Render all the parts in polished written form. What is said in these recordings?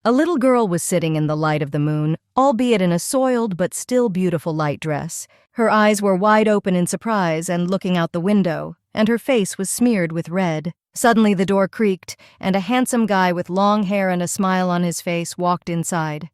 A little girl was sitting in the light of the moon, albeit in a soiled but still beautiful light dress. Her eyes were wide open in surprise and looking out the window, and her face was smeared with red. Suddenly the door creaked, and a handsome guy with long hair and a smile on his face walked inside.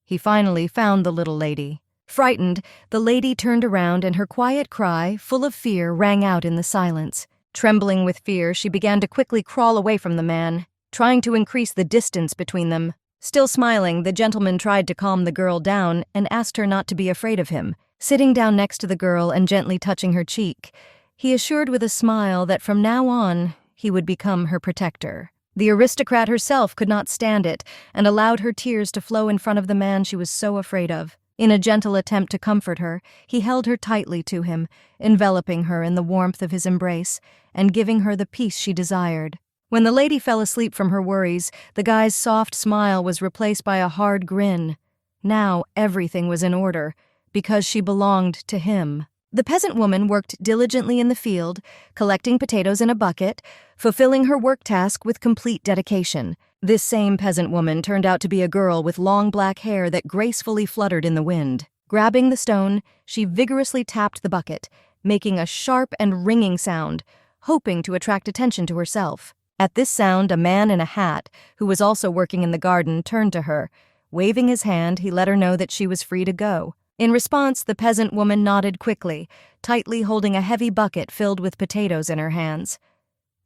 He finally found the little lady. Frightened, the lady turned around and her quiet cry, full of fear, rang out in the silence. Trembling with fear, she began to quickly crawl away from the man, trying to increase the distance between them. Still smiling, the gentleman tried to calm the girl down and asked her not to be afraid of him. Sitting down next to the girl and gently touching her cheek, he assured with a smile that from now on, he would become her protector. The aristocrat herself could not stand it and allowed her tears to flow in front of the man she was so afraid of. In a gentle attempt to comfort her, he held her tightly to him, enveloping her in the warmth of his embrace and giving her the peace she desired. When the lady fell asleep from her worries, the guy's soft smile was replaced by a hard grin. Now everything was in order, because she belonged to him. The peasant woman worked diligently in the field, collecting potatoes in a bucket, fulfilling her work task with complete dedication. This same peasant woman turned out to be a girl with long black hair that gracefully fluttered in the wind. Grabbing the stone, she vigorously tapped the bucket, making a sharp and ringing sound, hoping to attract attention to herself. At this sound, a man in a hat, who was also working in the garden, turned to her. Waving his hand, he let her know that she was free to go. In response, the peasant woman nodded quickly, tightly holding a heavy bucket filled with potatoes in her hands.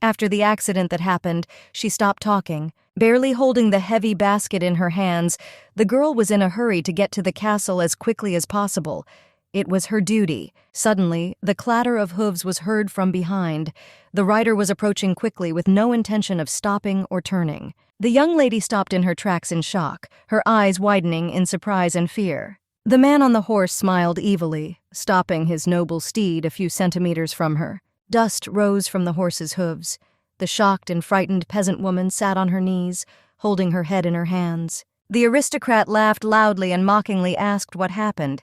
After the accident that happened, she stopped talking. Barely holding the heavy basket in her hands, the girl was in a hurry to get to the castle as quickly as possible. It was her duty. Suddenly, the clatter of hooves was heard from behind. The rider was approaching quickly with no intention of stopping or turning. The young lady stopped in her tracks in shock, her eyes widening in surprise and fear. The man on the horse smiled evilly, stopping his noble steed a few centimeters from her. Dust rose from the horse's hooves. The shocked and frightened peasant woman sat on her knees, holding her head in her hands. The aristocrat laughed loudly and mockingly asked what happened.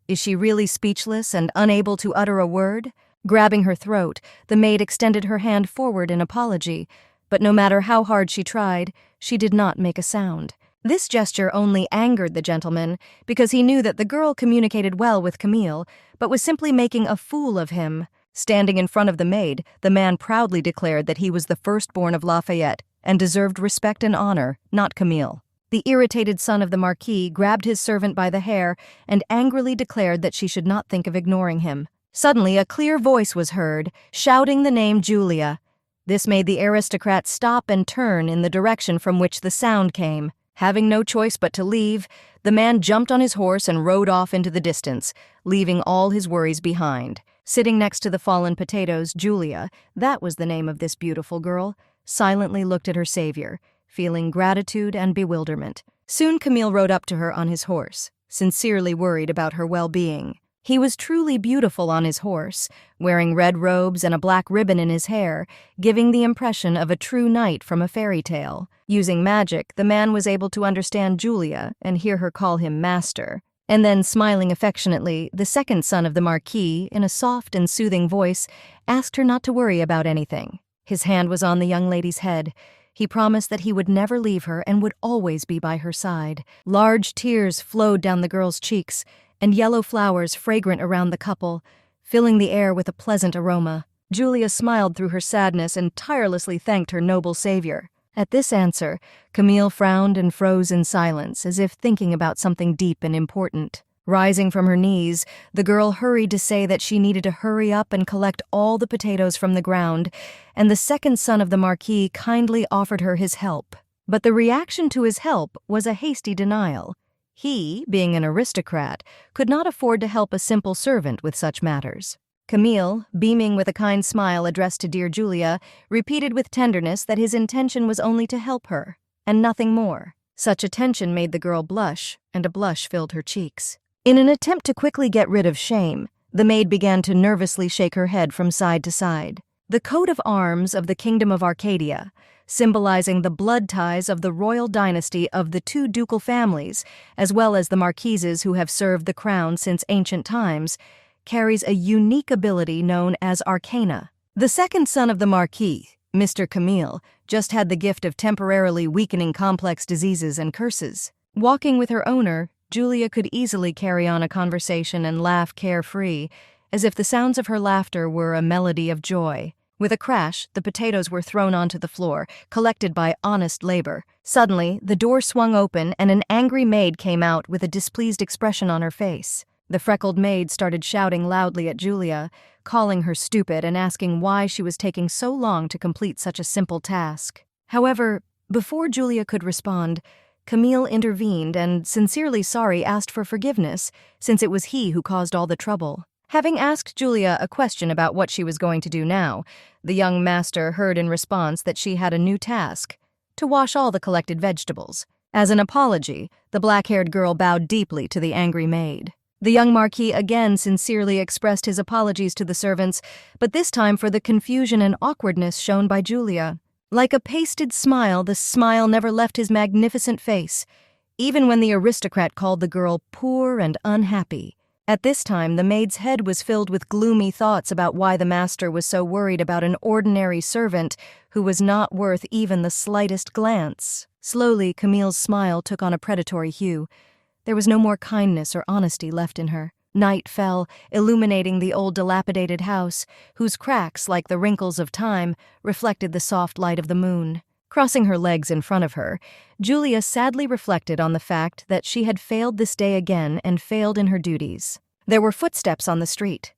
Is she really speechless and unable to utter a word? Grabbing her throat, the maid extended her hand forward in apology, but no matter how hard she tried, she did not make a sound. This gesture only angered the gentleman because he knew that the girl communicated well with Camille, but was simply making a fool of him. Standing in front of the maid, the man proudly declared that he was the firstborn of Lafayette and deserved respect and honor, not Camille. The irritated son of the Marquis grabbed his servant by the hair and angrily declared that she should not think of ignoring him. Suddenly, a clear voice was heard, shouting the name Julia. This made the aristocrat stop and turn in the direction from which the sound came. Having no choice but to leave, the man jumped on his horse and rode off into the distance, leaving all his worries behind. Sitting next to the fallen potatoes, Julia, that was the name of this beautiful girl, silently looked at her savior, feeling gratitude and bewilderment. Soon Camille rode up to her on his horse, sincerely worried about her well-being. He was truly beautiful on his horse, wearing red robes and a black ribbon in his hair, giving the impression of a true knight from a fairy tale. Using magic, the man was able to understand Julia and hear her call him master. And then, smiling affectionately, the second son of the Marquis, in a soft and soothing voice, asked her not to worry about anything. His hand was on the young lady's head. He promised that he would never leave her and would always be by her side. Large tears flowed down the girl's cheeks, and yellow flowers fragrant around the couple, filling the air with a pleasant aroma. Julia smiled through her sadness and tirelessly thanked her noble savior. At this answer, Camille frowned and froze in silence, as if thinking about something deep and important. Rising from her knees, the girl hurried to say that she needed to hurry up and collect all the potatoes from the ground, and the second son of the Marquis kindly offered her his help. But the reaction to his help was a hasty denial. He, being an aristocrat, could not afford to help a simple servant with such matters. Camille, beaming with a kind smile addressed to dear Julia, repeated with tenderness that his intention was only to help her, and nothing more. Such attention made the girl blush, and a blush filled her cheeks. In an attempt to quickly get rid of shame, the maid began to nervously shake her head from side to side. The coat of arms of the Kingdom of Arcadia, symbolizing the blood ties of the royal dynasty of the two ducal families, as well as the marquises who have served the crown since ancient times, carries a unique ability known as arcana. The second son of the Marquis, Mr. Camille, just had the gift of temporarily weakening complex diseases and curses. Walking with her owner, Julia could easily carry on a conversation and laugh carefree, as if the sounds of her laughter were a melody of joy. With a crash, the potatoes were thrown onto the floor, collected by honest labor. Suddenly, the door swung open and an angry maid came out with a displeased expression on her face. The freckled maid started shouting loudly at Julia, calling her stupid and asking why she was taking so long to complete such a simple task. However, before Julia could respond, Camille intervened and, sincerely sorry, asked for forgiveness, since it was he who caused all the trouble. Having asked Julia a question about what she was going to do now, the young master heard in response that she had a new task: to wash all the collected vegetables. As an apology, the black-haired girl bowed deeply to the angry maid. The young marquis again sincerely expressed his apologies to the servants, but this time for the confusion and awkwardness shown by Julia. Like a pasted smile, the smile never left his magnificent face, even when the aristocrat called the girl poor and unhappy. At this time, the maid's head was filled with gloomy thoughts about why the master was so worried about an ordinary servant who was not worth even the slightest glance. Slowly, Camille's smile took on a predatory hue. There was no more kindness or honesty left in her. Night fell, illuminating the old dilapidated house, whose cracks, like the wrinkles of time, reflected the soft light of the moon. Crossing her legs in front of her, Julia sadly reflected on the fact that she had failed this day again and failed in her duties. There were footsteps on the street.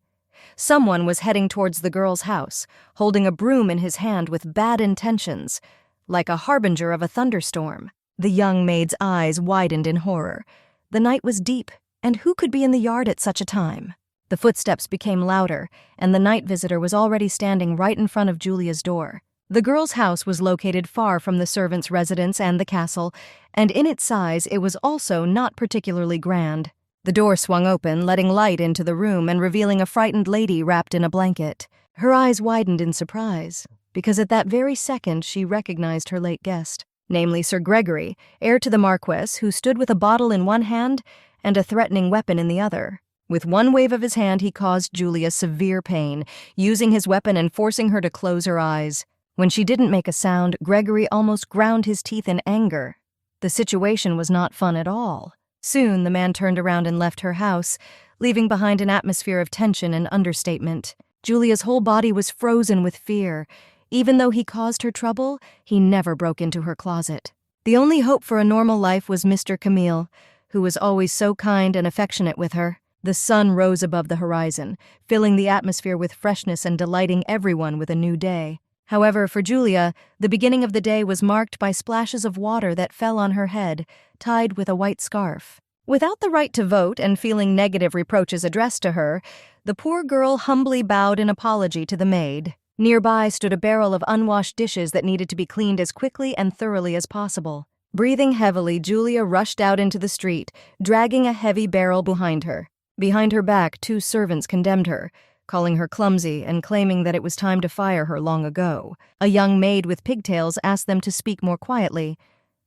Someone was heading towards the girl's house, holding a broom in his hand with bad intentions, like a harbinger of a thunderstorm. The young maid's eyes widened in horror. The night was deep, and who could be in the yard at such a time? The footsteps became louder, and the night visitor was already standing right in front of Julia's door. The girl's house was located far from the servants' residence and the castle, and in its size it was also not particularly grand. The door swung open, letting light into the room and revealing a frightened lady wrapped in a blanket. Her eyes widened in surprise, because at that very second she recognized her late guest, namely Sir Gregory, heir to the Marquess, who stood with a bottle in one hand and a threatening weapon in the other. With one wave of his hand he caused Julia severe pain, using his weapon and forcing her to close her eyes. When she didn't make a sound, Gregory almost ground his teeth in anger. The situation was not fun at all. Soon, the man turned around and left her house, leaving behind an atmosphere of tension and understatement. Julia's whole body was frozen with fear. Even though he caused her trouble, he never broke into her closet. The only hope for a normal life was Mr. Camille, who was always so kind and affectionate with her. The sun rose above the horizon, filling the atmosphere with freshness and delighting everyone with a new day. However, for Julia, the beginning of the day was marked by splashes of water that fell on her head, tied with a white scarf. Without the right to vote and feeling negative reproaches addressed to her, the poor girl humbly bowed in apology to the maid. Nearby stood a barrel of unwashed dishes that needed to be cleaned as quickly and thoroughly as possible. Breathing heavily, Julia rushed out into the street, dragging a heavy barrel behind her. Behind her back, 2 servants condemned her, calling her clumsy and claiming that it was time to fire her long ago. A young maid with pigtails asked them to speak more quietly.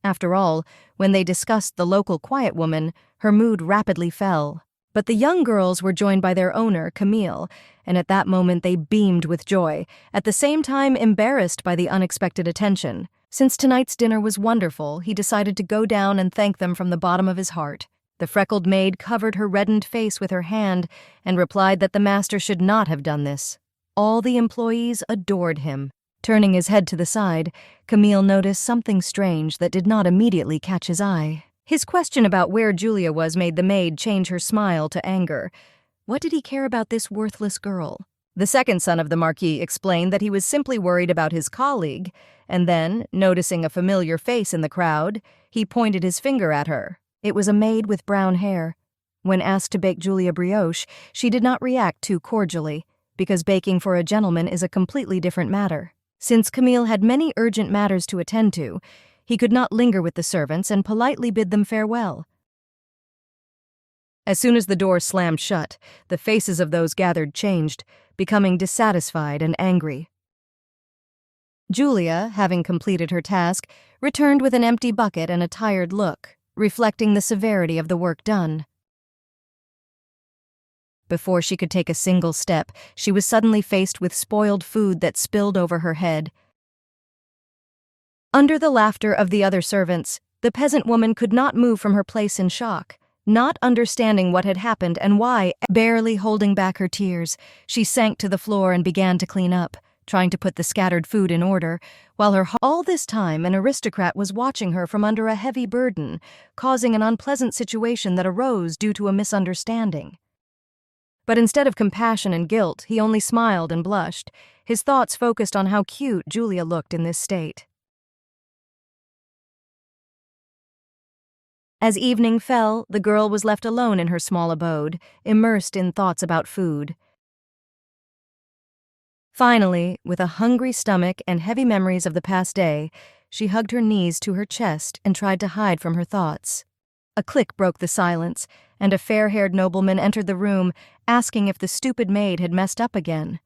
After all, when they discussed the local quiet woman, her mood rapidly fell. But the young girls were joined by their owner, Camille, and at that moment they beamed with joy, at the same time embarrassed by the unexpected attention. Since tonight's dinner was wonderful, he decided to go down and thank them from the bottom of his heart. The freckled maid covered her reddened face with her hand and replied that the master should not have done this. All the employees adored him. Turning his head to the side, Camille noticed something strange that did not immediately catch his eye. His question about where Julia was made the maid change her smile to anger. What did he care about this worthless girl? The second son of the Marquis explained that he was simply worried about his colleague, and then, noticing a familiar face in the crowd, he pointed his finger at her. It was a maid with brown hair. When asked to bake Julia brioche, she did not react too cordially, because baking for a gentleman is a completely different matter. Since Camille had many urgent matters to attend to, he could not linger with the servants and politely bid them farewell. As soon as the door slammed shut, the faces of those gathered changed, becoming dissatisfied and angry. Julia, having completed her task, returned with an empty bucket and a tired look, reflecting the severity of the work done. Before she could take a single step, she was suddenly faced with spoiled food that spilled over her head. Under the laughter of the other servants, the peasant woman could not move from her place in shock, not understanding what had happened and why. Barely holding back her tears, she sank to the floor and began to clean up, trying to put the scattered food in order, while all this time an aristocrat was watching her from under a heavy burden, causing an unpleasant situation that arose due to a misunderstanding. But instead of compassion and guilt, he only smiled and blushed, his thoughts focused on how cute Julia looked in this state. As evening fell, the girl was left alone in her small abode, immersed in thoughts about food. Finally, with a hungry stomach and heavy memories of the past day, she hugged her knees to her chest and tried to hide from her thoughts. A click broke the silence, and a fair-haired nobleman entered the room, asking if the stupid maid had messed up again.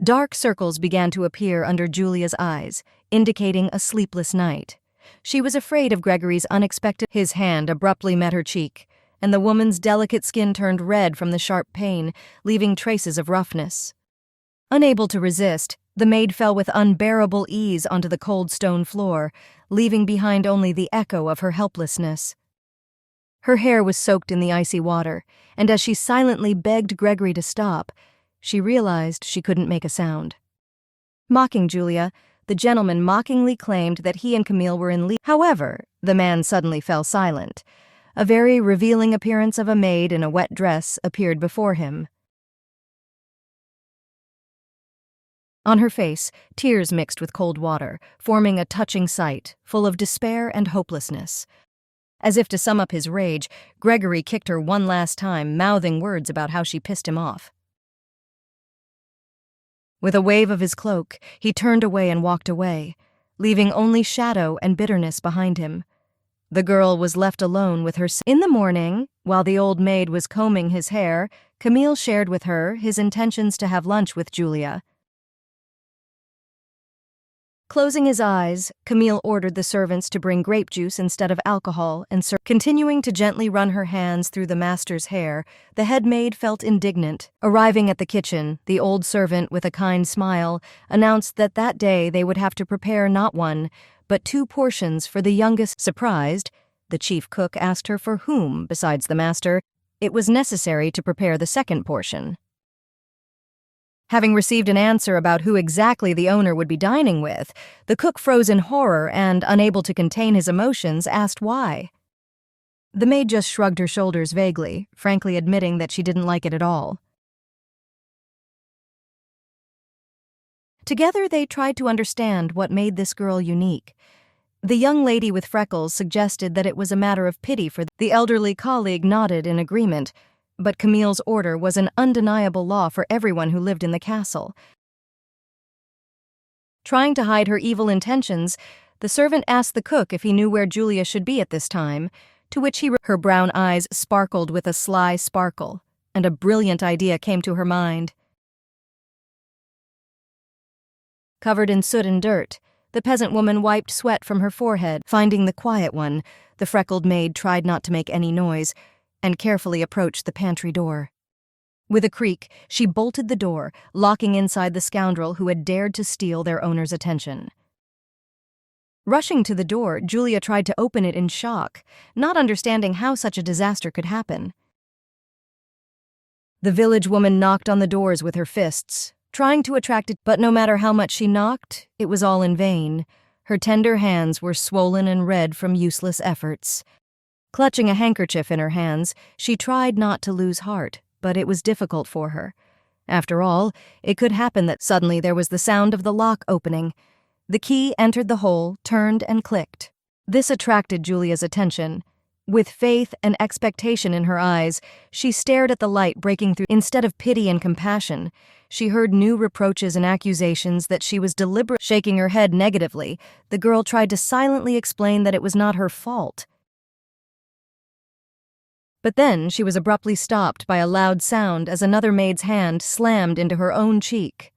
Dark circles began to appear under Julia's eyes, indicating a sleepless night. She was afraid of Gregory's unexpected. His hand abruptly met her cheek, and the woman's delicate skin turned red from the sharp pain, leaving traces of roughness. Unable to resist, the maid fell with unbearable ease onto the cold stone floor, leaving behind only the echo of her helplessness. Her hair was soaked in the icy water, and as she silently begged Gregory to stop, she realized she couldn't make a sound. Mocking Julia, the gentleman mockingly claimed that he and Camille were in league. However, the man suddenly fell silent. A very revealing appearance of a maid in a wet dress appeared before him. On her face, tears mixed with cold water, forming a touching sight, full of despair and hopelessness. As if to sum up his rage, Gregory kicked her one last time, mouthing words about how she pissed him off. With a wave of his cloak, he turned away and walked away, leaving only shadow and bitterness behind him. The girl was left alone with her. In the morning, while the old maid was combing his hair, Camille shared with her his intentions to have lunch with Julia. Closing his eyes, Camille ordered the servants to bring grape juice instead of alcohol and continuing to gently run her hands through the master's hair, the head maid felt indignant. Arriving at the kitchen, the old servant, with a kind smile, announced that that day they would have to prepare not one, but 2 portions for the youngest. Surprised, the chief cook asked her for whom, besides the master, it was necessary to prepare the second portion. Having received an answer about who exactly the owner would be dining with, the cook froze in horror and, unable to contain his emotions, asked why. The maid just shrugged her shoulders vaguely, frankly admitting that she didn't like it at all. Together they tried to understand what made this girl unique. The young lady with freckles suggested that it was a matter of pity for the elderly colleague nodded in agreement, but Camille's order was an undeniable law for everyone who lived in the castle. Trying to hide her evil intentions, the servant asked the cook if he knew where Julia should be at this time, to which her brown eyes sparkled with a sly sparkle, and a brilliant idea came to her mind. Covered in soot and dirt, the peasant woman wiped sweat from her forehead. Finding the quiet one, the freckled maid tried not to make any noise, and carefully approached the pantry door. With a creak, she bolted the door, locking inside the scoundrel who had dared to steal their owner's attention. Rushing to the door, Julia tried to open it in shock, not understanding how such a disaster could happen. The village woman knocked on the doors with her fists, trying to attract it, but no matter how much she knocked, it was all in vain. Her tender hands were swollen and red from useless efforts. Clutching a handkerchief in her hands, she tried not to lose heart, but it was difficult for her. After all, it could happen that suddenly there was the sound of the lock opening. The key entered the hole, turned, and clicked. This attracted Julia's attention. With faith and expectation in her eyes, she stared at the light breaking through. Instead of pity and compassion, she heard new reproaches and accusations that she was deliberately. Shaking her head negatively, the girl tried to silently explain that it was not her fault. But then she was abruptly stopped by a loud sound as another maid's hand slammed into her own cheek.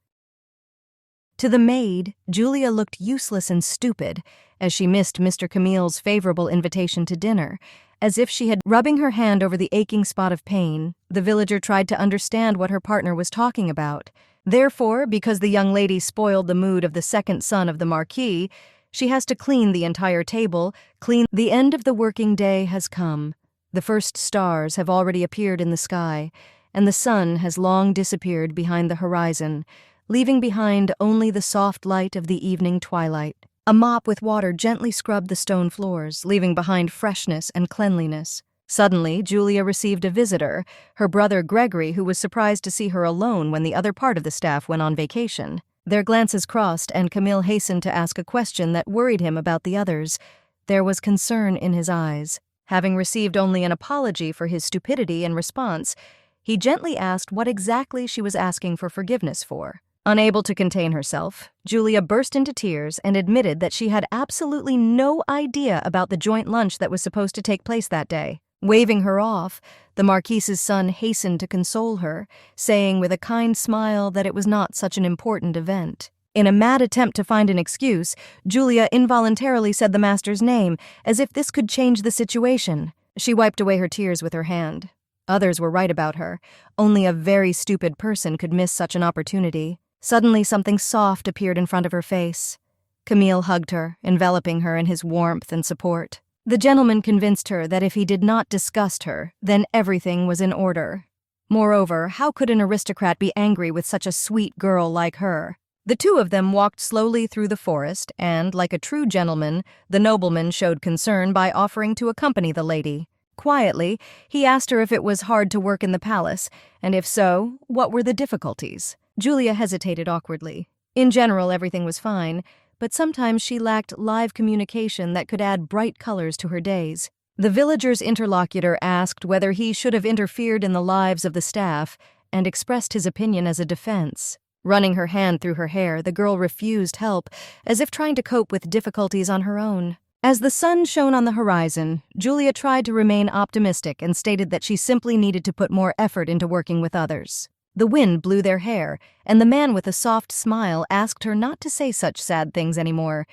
To the maid, Julia looked useless and stupid as she missed Mr. Camille's favorable invitation to dinner, as if she had. Rubbing her hand over the aching spot of pain, the villager tried to understand what her partner was talking about. Therefore, because the young lady spoiled the mood of the second son of the Marquis, she has to clean the entire table, The end of the working day has come. The first stars have already appeared in the sky, and the sun has long disappeared behind the horizon, leaving behind only the soft light of the evening twilight. A mop with water gently scrubbed the stone floors, leaving behind freshness and cleanliness. Suddenly, Julia received a visitor, her brother Gregory, who was surprised to see her alone when the other part of the staff went on vacation. Their glances crossed, and Camille hastened to ask a question that worried him about the others. There was concern in his eyes. Having received only an apology for his stupidity in response, he gently asked what exactly she was asking for forgiveness for. Unable to contain herself, Julia burst into tears and admitted that she had absolutely no idea about the joint lunch that was supposed to take place that day. Waving her off, the Marquise's son hastened to console her, saying with a kind smile that it was not such an important event. In a mad attempt to find an excuse, Julia involuntarily said the master's name, as if this could change the situation. She wiped away her tears with her hand. Others were right about her. Only a very stupid person could miss such an opportunity. Suddenly, something soft appeared in front of her face. Camille hugged her, enveloping her in his warmth and support. The gentleman convinced her that if he did not disgust her, then everything was in order. Moreover, how could an aristocrat be angry with such a sweet girl like her? The two of them walked slowly through the forest, and, like a true gentleman, the nobleman showed concern by offering to accompany the lady. Quietly, he asked her if it was hard to work in the palace, and if so, what were the difficulties. Julia hesitated awkwardly. In general, everything was fine, but sometimes she lacked live communication that could add bright colors to her days. The villager's interlocutor asked whether he should have interfered in the lives of the staff and expressed his opinion as a defense. Running her hand through her hair, the girl refused help, as if trying to cope with difficulties on her own. As the sun shone on the horizon, Julia tried to remain optimistic and stated that she simply needed to put more effort into working with others. The wind blew their hair, and the man with a soft smile asked her not to say such sad things anymore.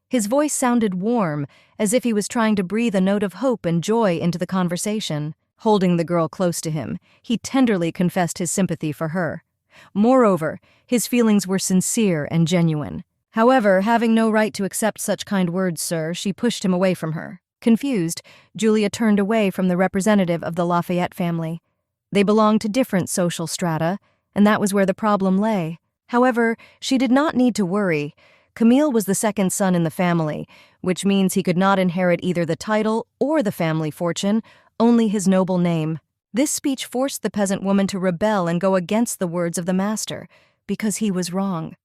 His voice sounded warm, as if he was trying to breathe a note of hope and joy into the conversation. Holding the girl close to him, he tenderly confessed his sympathy for her. Moreover, his feelings were sincere and genuine. However, having no right to accept such kind words, sir, she pushed him away from her. Confused, Julia turned away from the representative of the Lafayette family. They belonged to different social strata, and that was where the problem lay. However, she did not need to worry. Camille was the second son in the family, which means he could not inherit either the title or the family fortune, only his noble name. This speech forced the peasant woman to rebel and go against the words of the master, because he was wrong.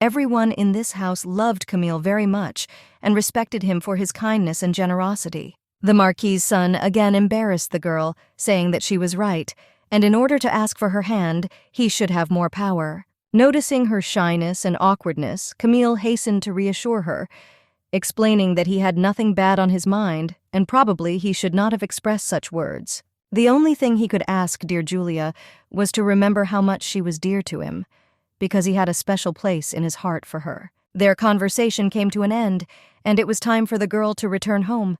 Everyone in this house loved Camille very much and respected him for his kindness and generosity. The Marquis's son again embarrassed the girl, saying that she was right, and in order to ask for her hand, he should have more power. Noticing her shyness and awkwardness, Camille hastened to reassure her, explaining that he had nothing bad on his mind, and probably he should not have expressed such words. The only thing he could ask dear Julia was to remember how much she was dear to him, because he had a special place in his heart for her. Their conversation came to an end, and it was time for the girl to return home.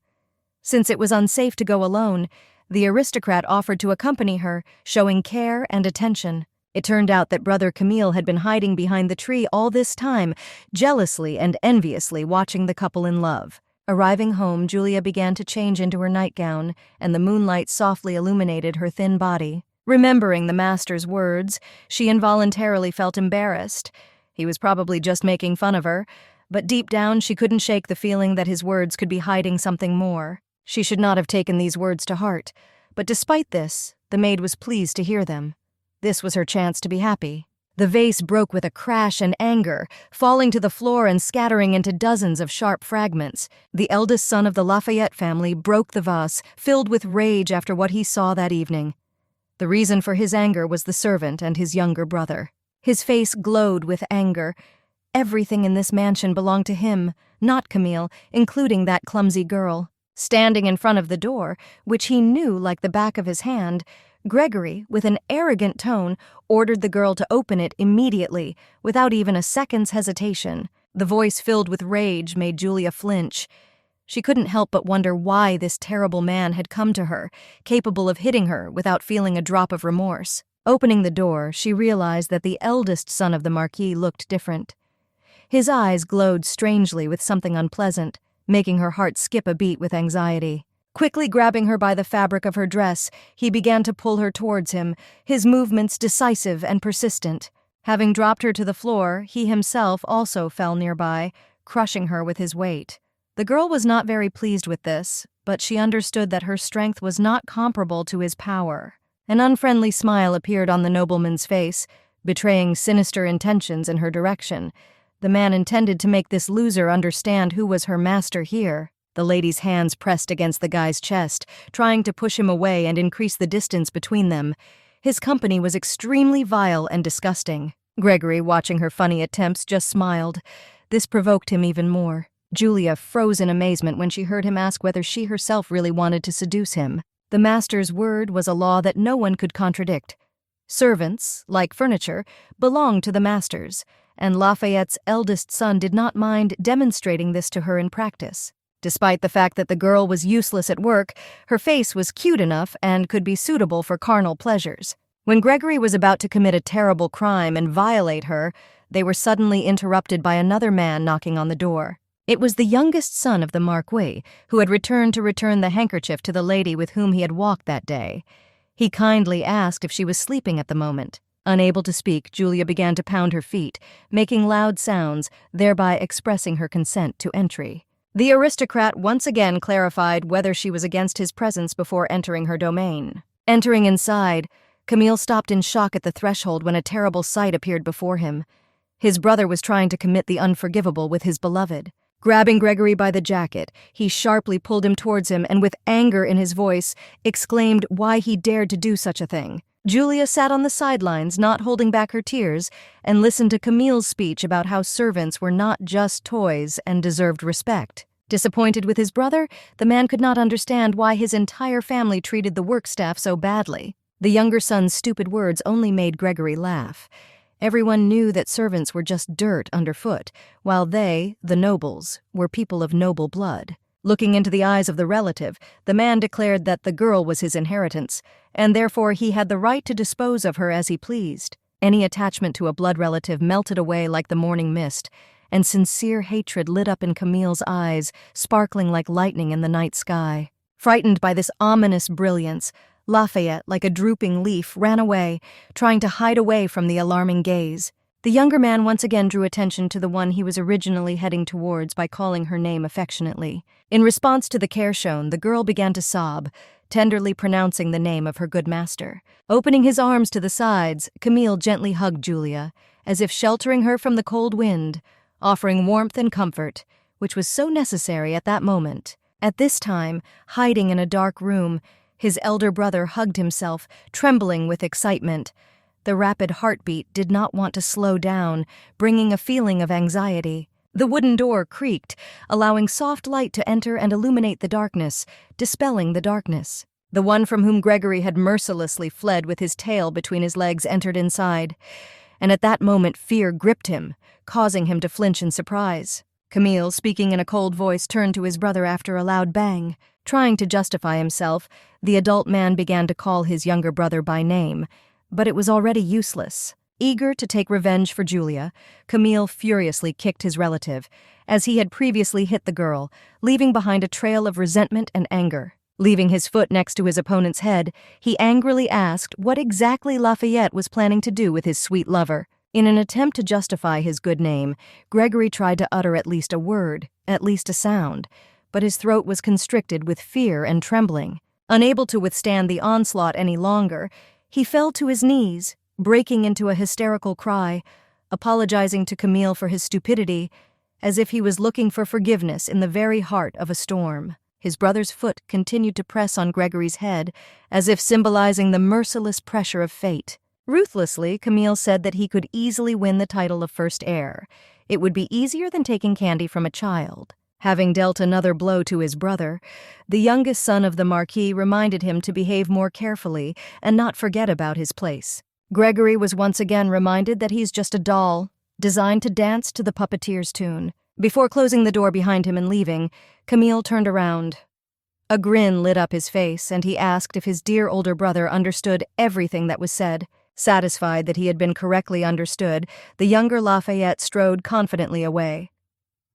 Since it was unsafe to go alone, the aristocrat offered to accompany her, showing care and attention. It turned out that brother Camille had been hiding behind the tree all this time, jealously and enviously watching the couple in love. Arriving home, Julia began to change into her nightgown, and the moonlight softly illuminated her thin body. Remembering the master's words, she involuntarily felt embarrassed. He was probably just making fun of her, but deep down she couldn't shake the feeling that his words could be hiding something more. She should not have taken these words to heart, but despite this, the maid was pleased to hear them. This was her chance to be happy. The vase broke with a crash and anger, falling to the floor and scattering into dozens of sharp fragments. The eldest son of the Lafayette family broke the vase, filled with rage after what he saw that evening. The reason for his anger was the servant and his younger brother. His face glowed with anger. Everything in this mansion belonged to him, not Camille, including that clumsy girl. Standing in front of the door, which he knew like the back of his hand, Gregory, with an arrogant tone, ordered the girl to open it immediately, without even a second's hesitation. The voice filled with rage made Julia flinch. She couldn't help but wonder why this terrible man had come to her, capable of hitting her without feeling a drop of remorse. Opening the door, she realized that the eldest son of the Marquis looked different. His eyes glowed strangely with something unpleasant, making her heart skip a beat with anxiety. Quickly grabbing her by the fabric of her dress, he began to pull her towards him, his movements decisive and persistent. Having dropped her to the floor, he himself also fell nearby, crushing her with his weight. The girl was not very pleased with this, but she understood that her strength was not comparable to his power. An unfriendly smile appeared on the nobleman's face, betraying sinister intentions in her direction. The man intended to make this loser understand who was her master here. The lady's hands pressed against the guy's chest, trying to push him away and increase the distance between them. His company was extremely vile and disgusting. Gregory, watching her funny attempts, just smiled. This provoked him even more. Julia froze in amazement when she heard him ask whether she herself really wanted to seduce him. The master's word was a law that no one could contradict. Servants, like furniture, belonged to the masters, and Lafayette's eldest son did not mind demonstrating this to her in practice. Despite the fact that the girl was useless at work, her face was cute enough and could be suitable for carnal pleasures. When Gregory was about to commit a terrible crime and violate her, they were suddenly interrupted by another man knocking on the door. It was the youngest son of the Marquis, who had returned to return the handkerchief to the lady with whom he had walked that day. He kindly asked if she was sleeping at the moment. Unable to speak, Julia began to pound her feet, making loud sounds, thereby expressing her consent to entry. The aristocrat once again clarified whether she was against his presence before entering her domain. Entering inside, Camille stopped in shock at the threshold when a terrible sight appeared before him. His brother was trying to commit the unforgivable with his beloved. Grabbing Gregory by the jacket, he sharply pulled him towards him and, with anger in his voice, exclaimed why he dared to do such a thing. Julia sat on the sidelines, not holding back her tears, and listened to Camille's speech about how servants were not just toys and deserved respect. Disappointed with his brother, the man could not understand why his entire family treated the work staff so badly. The younger son's stupid words only made Gregory laugh. Everyone knew that servants were just dirt underfoot, while they, the nobles, were people of noble blood. Looking into the eyes of the relative, the man declared that the girl was his inheritance, and therefore he had the right to dispose of her as he pleased. Any attachment to a blood relative melted away like the morning mist, and sincere hatred lit up in Camille's eyes, sparkling like lightning in the night sky. Frightened by this ominous brilliance, Lafayette, like a drooping leaf, ran away, trying to hide away from the alarming gaze. The younger man once again drew attention to the one he was originally heading towards by calling her name affectionately. In response to the care shown, the girl began to sob, tenderly pronouncing the name of her good master. Opening his arms to the sides, Camille gently hugged Julia, as if sheltering her from the cold wind, offering warmth and comfort, which was so necessary at that moment. At this time, hiding in a dark room, his elder brother hugged himself, trembling with excitement. The rapid heartbeat did not want to slow down, bringing a feeling of anxiety. The wooden door creaked, allowing soft light to enter and illuminate the darkness, dispelling the darkness. The one from whom Gregory had mercilessly fled with his tail between his legs entered inside, and at that moment fear gripped him, causing him to flinch in surprise. Camille, speaking in a cold voice, turned to his brother after a loud bang. Trying to justify himself, the adult man began to call his younger brother by name, but it was already useless. Eager to take revenge for Julia, Camille furiously kicked his relative, as he had previously hit the girl, leaving behind a trail of resentment and anger. Leaving his foot next to his opponent's head, he angrily asked what exactly Lafayette was planning to do with his sweet lover. In an attempt to justify his good name, Gregory tried to utter at least a word, at least a sound, but his throat was constricted with fear and trembling. Unable to withstand the onslaught any longer, he fell to his knees, breaking into a hysterical cry, apologizing to Camille for his stupidity, as if he was looking for forgiveness in the very heart of a storm. His brother's foot continued to press on Gregory's head, as if symbolizing the merciless pressure of fate. Ruthlessly, Camille said that he could easily win the title of first heir. It would be easier than taking candy from a child. Having dealt another blow to his brother, the youngest son of the Marquis reminded him to behave more carefully and not forget about his place. Gregory was once again reminded that he's just a doll, designed to dance to the puppeteer's tune. Before closing the door behind him and leaving, Camille turned around. A grin lit up his face, and he asked if his dear older brother understood everything that was said. Satisfied that he had been correctly understood, the younger Lafayette strode confidently away.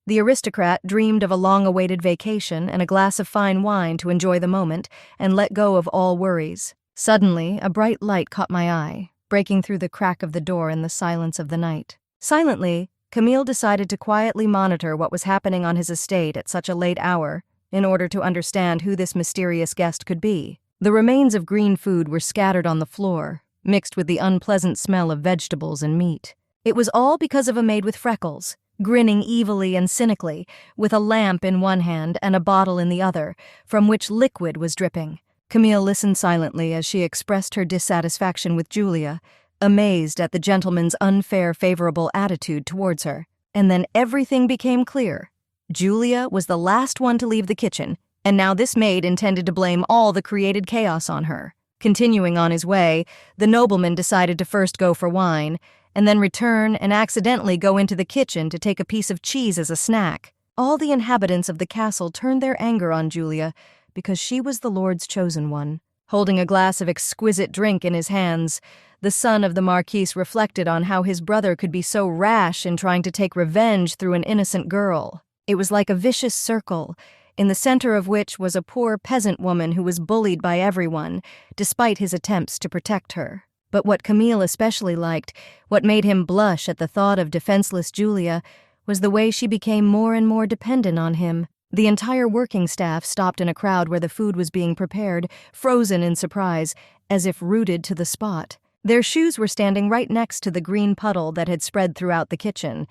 The aristocrat dreamed of a long-awaited vacation and a glass of fine wine to enjoy the moment and let go of all worries. Suddenly, a bright light caught my eye, breaking through the crack of the door in the silence of the night. Silently, Camille decided to quietly monitor what was happening on his estate at such a late hour in order to understand who this mysterious guest could be. The remains of green food were scattered on the floor, mixed with the unpleasant smell of vegetables and meat. It was all because of a maid with freckles, grinning evilly and cynically, with a lamp in one hand and a bottle in the other, from which liquid was dripping. Camille listened silently as she expressed her dissatisfaction with Julia, amazed at the gentleman's unfair, favorable attitude towards her. And then everything became clear. Julia was the last one to leave the kitchen, and now this maid intended to blame all the created chaos on her. Continuing on his way, the nobleman decided to first go for wine, and then return and accidentally go into the kitchen to take a piece of cheese as a snack. All the inhabitants of the castle turned their anger on Julia because she was the Lord's chosen one. Holding a glass of exquisite drink in his hands, the son of the Marquise reflected on how his brother could be so rash in trying to take revenge through an innocent girl. It was like a vicious circle, in the center of which was a poor peasant woman who was bullied by everyone, despite his attempts to protect her. But what Camille especially liked, what made him blush at the thought of defenseless Julia, was the way she became more and more dependent on him. The entire working staff stopped in a crowd where the food was being prepared, frozen in surprise, as if rooted to the spot. Their shoes were standing right next to the green puddle that had spread throughout the kitchen.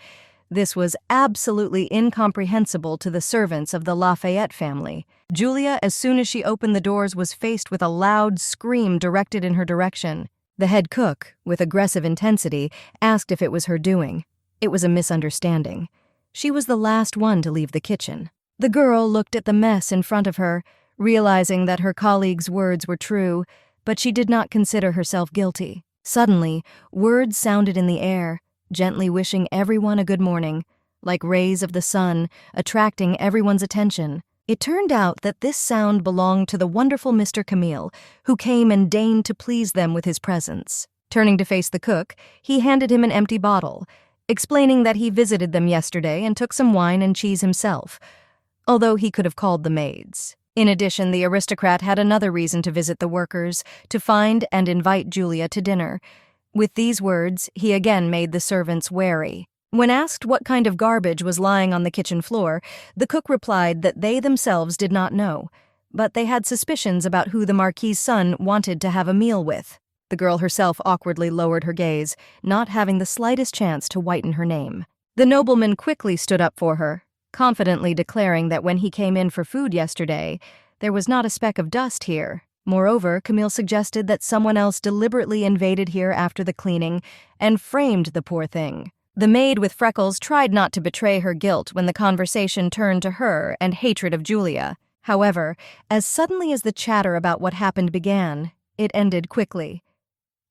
This was absolutely incomprehensible to the servants of the Lafayette family. Julia, as soon as she opened the doors, was faced with a loud scream directed in her direction. The head cook, with aggressive intensity, asked if it was her doing. It was a misunderstanding. She was the last one to leave the kitchen. The girl looked at the mess in front of her, realizing that her colleague's words were true, but she did not consider herself guilty. Suddenly, words sounded in the air, gently wishing everyone a good morning, like rays of the sun, attracting everyone's attention. It turned out that this sound belonged to the wonderful Mr. Camille, who came and deigned to please them with his presence. Turning to face the cook, he handed him an empty bottle, explaining that he visited them yesterday and took some wine and cheese himself, although he could have called the maids. In addition, the aristocrat had another reason to visit the workers, to find and invite Julia to dinner. With these words, he again made the servants wary. When asked what kind of garbage was lying on the kitchen floor, the cook replied that they themselves did not know, but they had suspicions about who the Marquis' son wanted to have a meal with. The girl herself awkwardly lowered her gaze, not having the slightest chance to whiten her name. The nobleman quickly stood up for her, confidently declaring that when he came in for food yesterday, there was not a speck of dust here. Moreover, Camille suggested that someone else deliberately invaded here after the cleaning and framed the poor thing. The maid with freckles tried not to betray her guilt when the conversation turned to her and hatred of Julia. However, as suddenly as the chatter about what happened began, it ended quickly.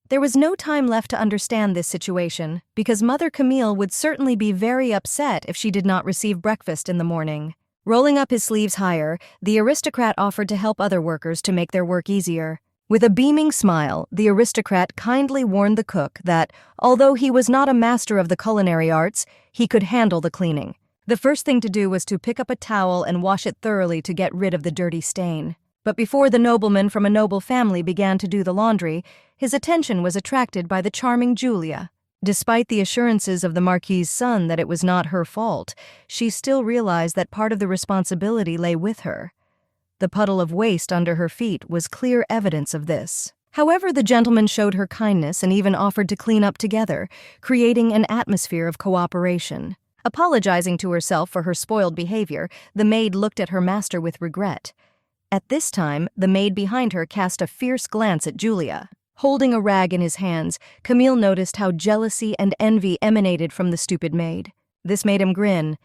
There was no time left to understand this situation, because Mother Camille would certainly be very upset if she did not receive breakfast in the morning. Rolling up his sleeves higher, the aristocrat offered to help other workers to make their work easier. With a beaming smile, the aristocrat kindly warned the cook that, although he was not a master of the culinary arts, he could handle the cleaning. The first thing to do was to pick up a towel and wash it thoroughly to get rid of the dirty stain. But before the nobleman from a noble family began to do the laundry, his attention was attracted by the charming Julia. Despite the assurances of the Marquis' son that it was not her fault, she still realized that part of the responsibility lay with her. The puddle of waste under her feet was clear evidence of this. However, the gentleman showed her kindness and even offered to clean up together, creating an atmosphere of cooperation. Apologizing to herself for her spoiled behavior, the maid looked at her master with regret. At this time, the maid behind her cast a fierce glance at Julia. Holding a rag in his hands, Camille noticed how jealousy and envy emanated from the stupid maid. This made him grin.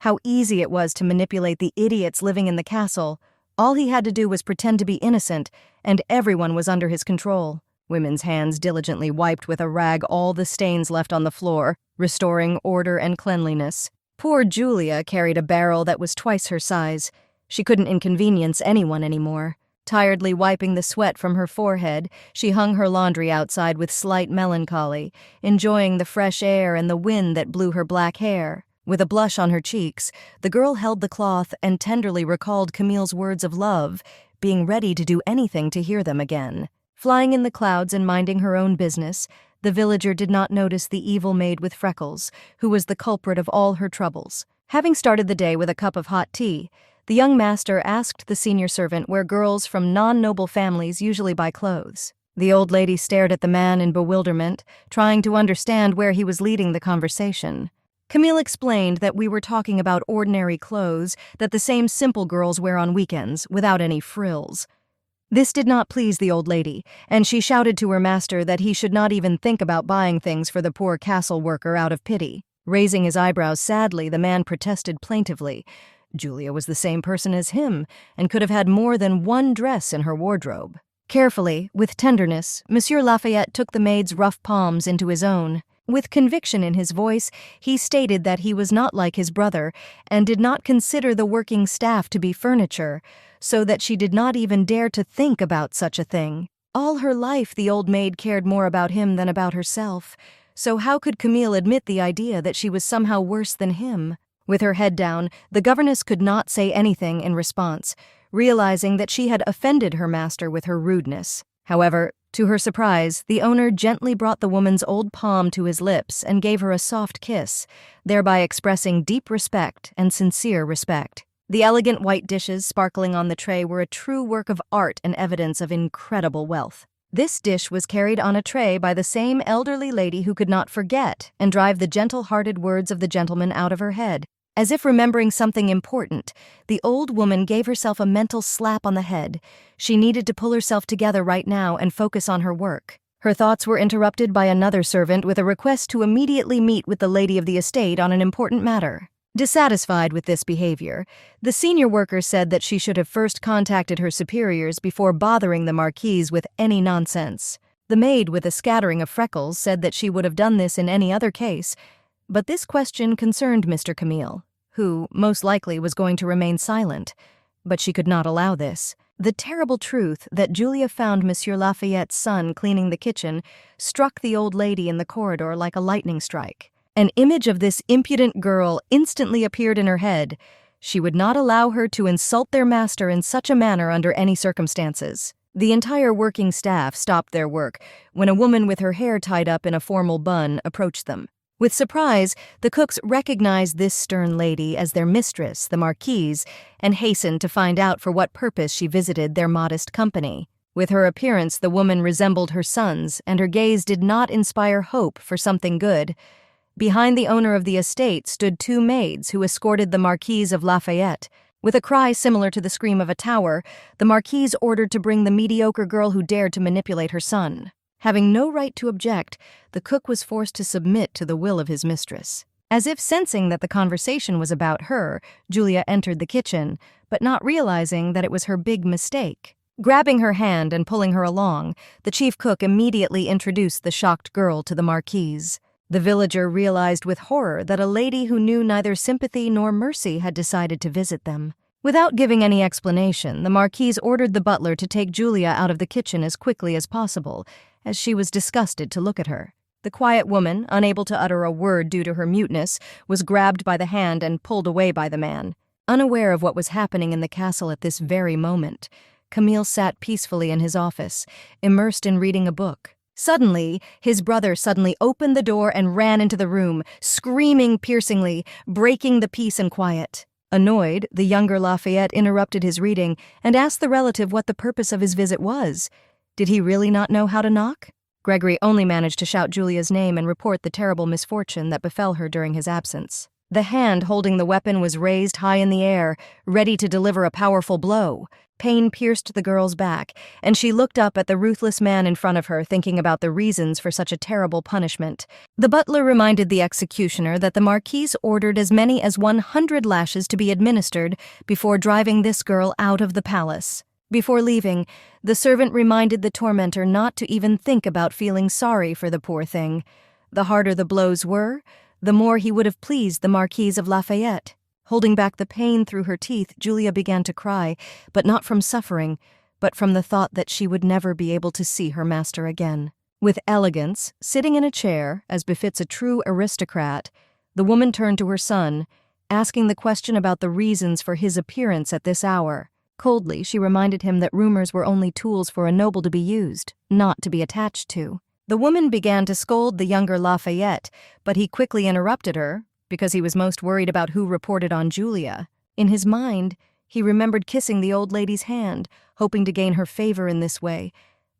How easy it was to manipulate the idiots living in the castle. All he had to do was pretend to be innocent, and everyone was under his control. Women's hands diligently wiped with a rag all the stains left on the floor, restoring order and cleanliness. Poor Julia carried a barrel that was twice her size. She couldn't inconvenience anyone anymore. Tiredly wiping the sweat from her forehead, she hung her laundry outside with slight melancholy, enjoying the fresh air and the wind that blew her black hair. With a blush on her cheeks, the girl held the cloth and tenderly recalled Camille's words of love, being ready to do anything to hear them again. Flying in the clouds and minding her own business, the villager did not notice the evil maid with freckles, who was the culprit of all her troubles. Having started the day with a cup of hot tea, the young master asked the senior servant where girls from non-noble families usually buy clothes. The old lady stared at the man in bewilderment, trying to understand where he was leading the conversation. Camille explained that we were talking about ordinary clothes that the same simple girls wear on weekends, without any frills. This did not please the old lady, and she shouted to her master that he should not even think about buying things for the poor castle worker out of pity. Raising his eyebrows sadly, the man protested plaintively. Julia was the same person as him, and could have had more than one dress in her wardrobe. Carefully, with tenderness, Monsieur Lafayette took the maid's rough palms into his own. With conviction in his voice, he stated that he was not like his brother, and did not consider the working staff to be furniture, so that she did not even dare to think about such a thing. All her life the old maid cared more about him than about herself, so how could Camille admit the idea that she was somehow worse than him? With her head down, the governess could not say anything in response, realizing that she had offended her master with her rudeness. However, to her surprise, the owner gently brought the woman's old palm to his lips and gave her a soft kiss, thereby expressing deep respect and sincere respect. The elegant white dishes sparkling on the tray were a true work of art and evidence of incredible wealth. This dish was carried on a tray by the same elderly lady who could not forget and drive the gentle-hearted words of the gentleman out of her head. As if remembering something important, the old woman gave herself a mental slap on the head. She needed to pull herself together right now and focus on her work. Her thoughts were interrupted by another servant with a request to immediately meet with the lady of the estate on an important matter. Dissatisfied with this behavior, the senior worker said that she should have first contacted her superiors before bothering the marquise with any nonsense. The maid with a scattering of freckles said that she would have done this in any other case, but this question concerned Mr. Camille, who, most likely, was going to remain silent. But she could not allow this. The terrible truth that Julia found Monsieur Lafayette's son cleaning the kitchen struck the old lady in the corridor like a lightning strike. An image of this impudent girl instantly appeared in her head. She would not allow her to insult their master in such a manner under any circumstances. The entire working staff stopped their work when a woman with her hair tied up in a formal bun approached them. With surprise, the cooks recognized this stern lady as their mistress, the marquise, and hastened to find out for what purpose she visited their modest company. With her appearance, the woman resembled her sons, and her gaze did not inspire hope for something good. Behind the owner of the estate stood two maids who escorted the Marquise of Lafayette. With a cry similar to the scream of a tower, the marquise ordered to bring the mediocre girl who dared to manipulate her son. Having no right to object, the cook was forced to submit to the will of his mistress. As if sensing that the conversation was about her, Julia entered the kitchen, but not realizing that it was her big mistake. Grabbing her hand and pulling her along, the chief cook immediately introduced the shocked girl to the marquise. The villager realized with horror that a lady who knew neither sympathy nor mercy had decided to visit them. Without giving any explanation, the marquise ordered the butler to take Julia out of the kitchen as quickly as possible, as she was disgusted to look at her. The quiet woman, unable to utter a word due to her muteness, was grabbed by the hand and pulled away by the man. Unaware of what was happening in the castle at this very moment, Camille sat peacefully in his office, immersed in reading a book. Suddenly, his brother suddenly opened the door and ran into the room, screaming piercingly, breaking the peace and quiet. Annoyed, the younger Lafayette interrupted his reading and asked the relative what the purpose of his visit was. Did he really not know how to knock? Gregory only managed to shout Julia's name and report the terrible misfortune that befell her during his absence. The hand holding the weapon was raised high in the air, ready to deliver a powerful blow. Pain pierced the girl's back, and she looked up at the ruthless man in front of her, thinking about the reasons for such a terrible punishment. The butler reminded the executioner that the marquise ordered as many as 100 lashes to be administered before driving this girl out of the palace. Before leaving, the servant reminded the tormentor not to even think about feeling sorry for the poor thing. The harder the blows were, the more he would have pleased the Marquise of Lafayette. Holding back the pain through her teeth, Julia began to cry, but not from suffering, but from the thought that she would never be able to see her master again. With elegance, sitting in a chair, as befits a true aristocrat, the woman turned to her son, asking the question about the reasons for his appearance at this hour. Coldly, she reminded him that rumors were only tools for a noble to be used, not to be attached to. The woman began to scold the younger Lafayette, but he quickly interrupted her, because he was most worried about who reported on Julia. In his mind, he remembered kissing the old lady's hand, hoping to gain her favor in this way,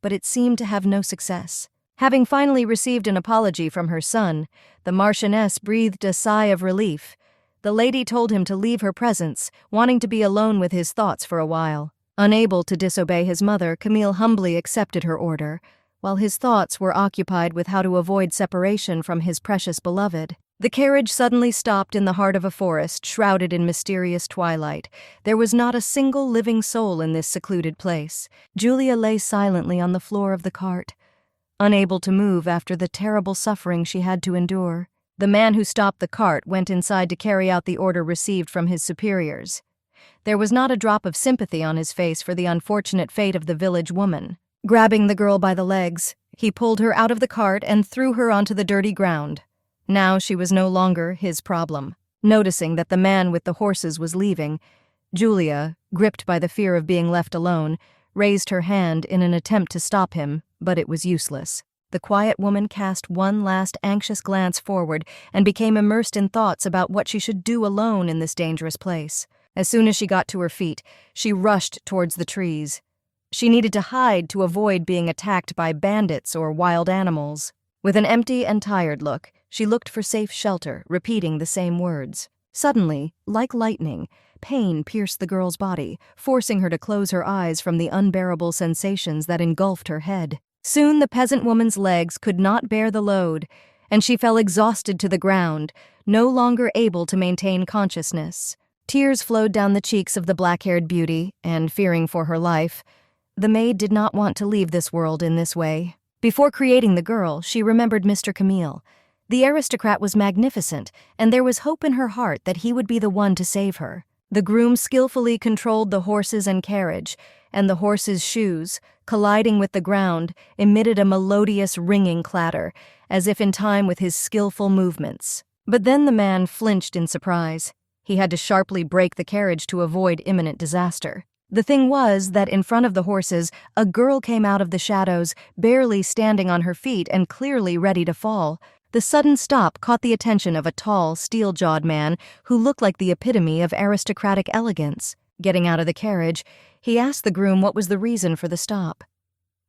but it seemed to have no success. Having finally received an apology from her son, the Marchioness breathed a sigh of relief. The lady told him to leave her presence, wanting to be alone with his thoughts for a while. Unable to disobey his mother, Camille humbly accepted her order, while his thoughts were occupied with how to avoid separation from his precious beloved. The carriage suddenly stopped in the heart of a forest, shrouded in mysterious twilight. There was not a single living soul in this secluded place. Julia lay silently on the floor of the cart, unable to move after the terrible suffering she had to endure. The man who stopped the cart went inside to carry out the order received from his superiors. There was not a drop of sympathy on his face for the unfortunate fate of the village woman. Grabbing the girl by the legs, he pulled her out of the cart and threw her onto the dirty ground. Now she was no longer his problem. Noticing that the man with the horses was leaving, Julia, gripped by the fear of being left alone, raised her hand in an attempt to stop him, but it was useless. The quiet woman cast one last anxious glance forward and became immersed in thoughts about what she should do alone in this dangerous place. As soon as she got to her feet, she rushed towards the trees. She needed to hide to avoid being attacked by bandits or wild animals. With an empty and tired look, she looked for safe shelter, repeating the same words. Suddenly, like lightning, pain pierced the girl's body, forcing her to close her eyes from the unbearable sensations that engulfed her head. Soon the peasant woman's legs could not bear the load, and she fell exhausted to the ground, no longer able to maintain consciousness. Tears flowed down the cheeks of the black-haired beauty, and, fearing for her life, the maid did not want to leave this world in this way. Before creating the girl, she remembered Mr. Camille. The aristocrat was magnificent, and there was hope in her heart that he would be the one to save her. The groom skillfully controlled the horses and carriage, and the horses' shoes, colliding with the ground, emitted a melodious ringing clatter, as if in time with his skillful movements. But then the man flinched in surprise. He had to sharply brake the carriage to avoid imminent disaster. The thing was that in front of the horses, a girl came out of the shadows, barely standing on her feet and clearly ready to fall. The sudden stop caught the attention of a tall, steel-jawed man who looked like the epitome of aristocratic elegance. Getting out of the carriage, he asked the groom what was the reason for the stop.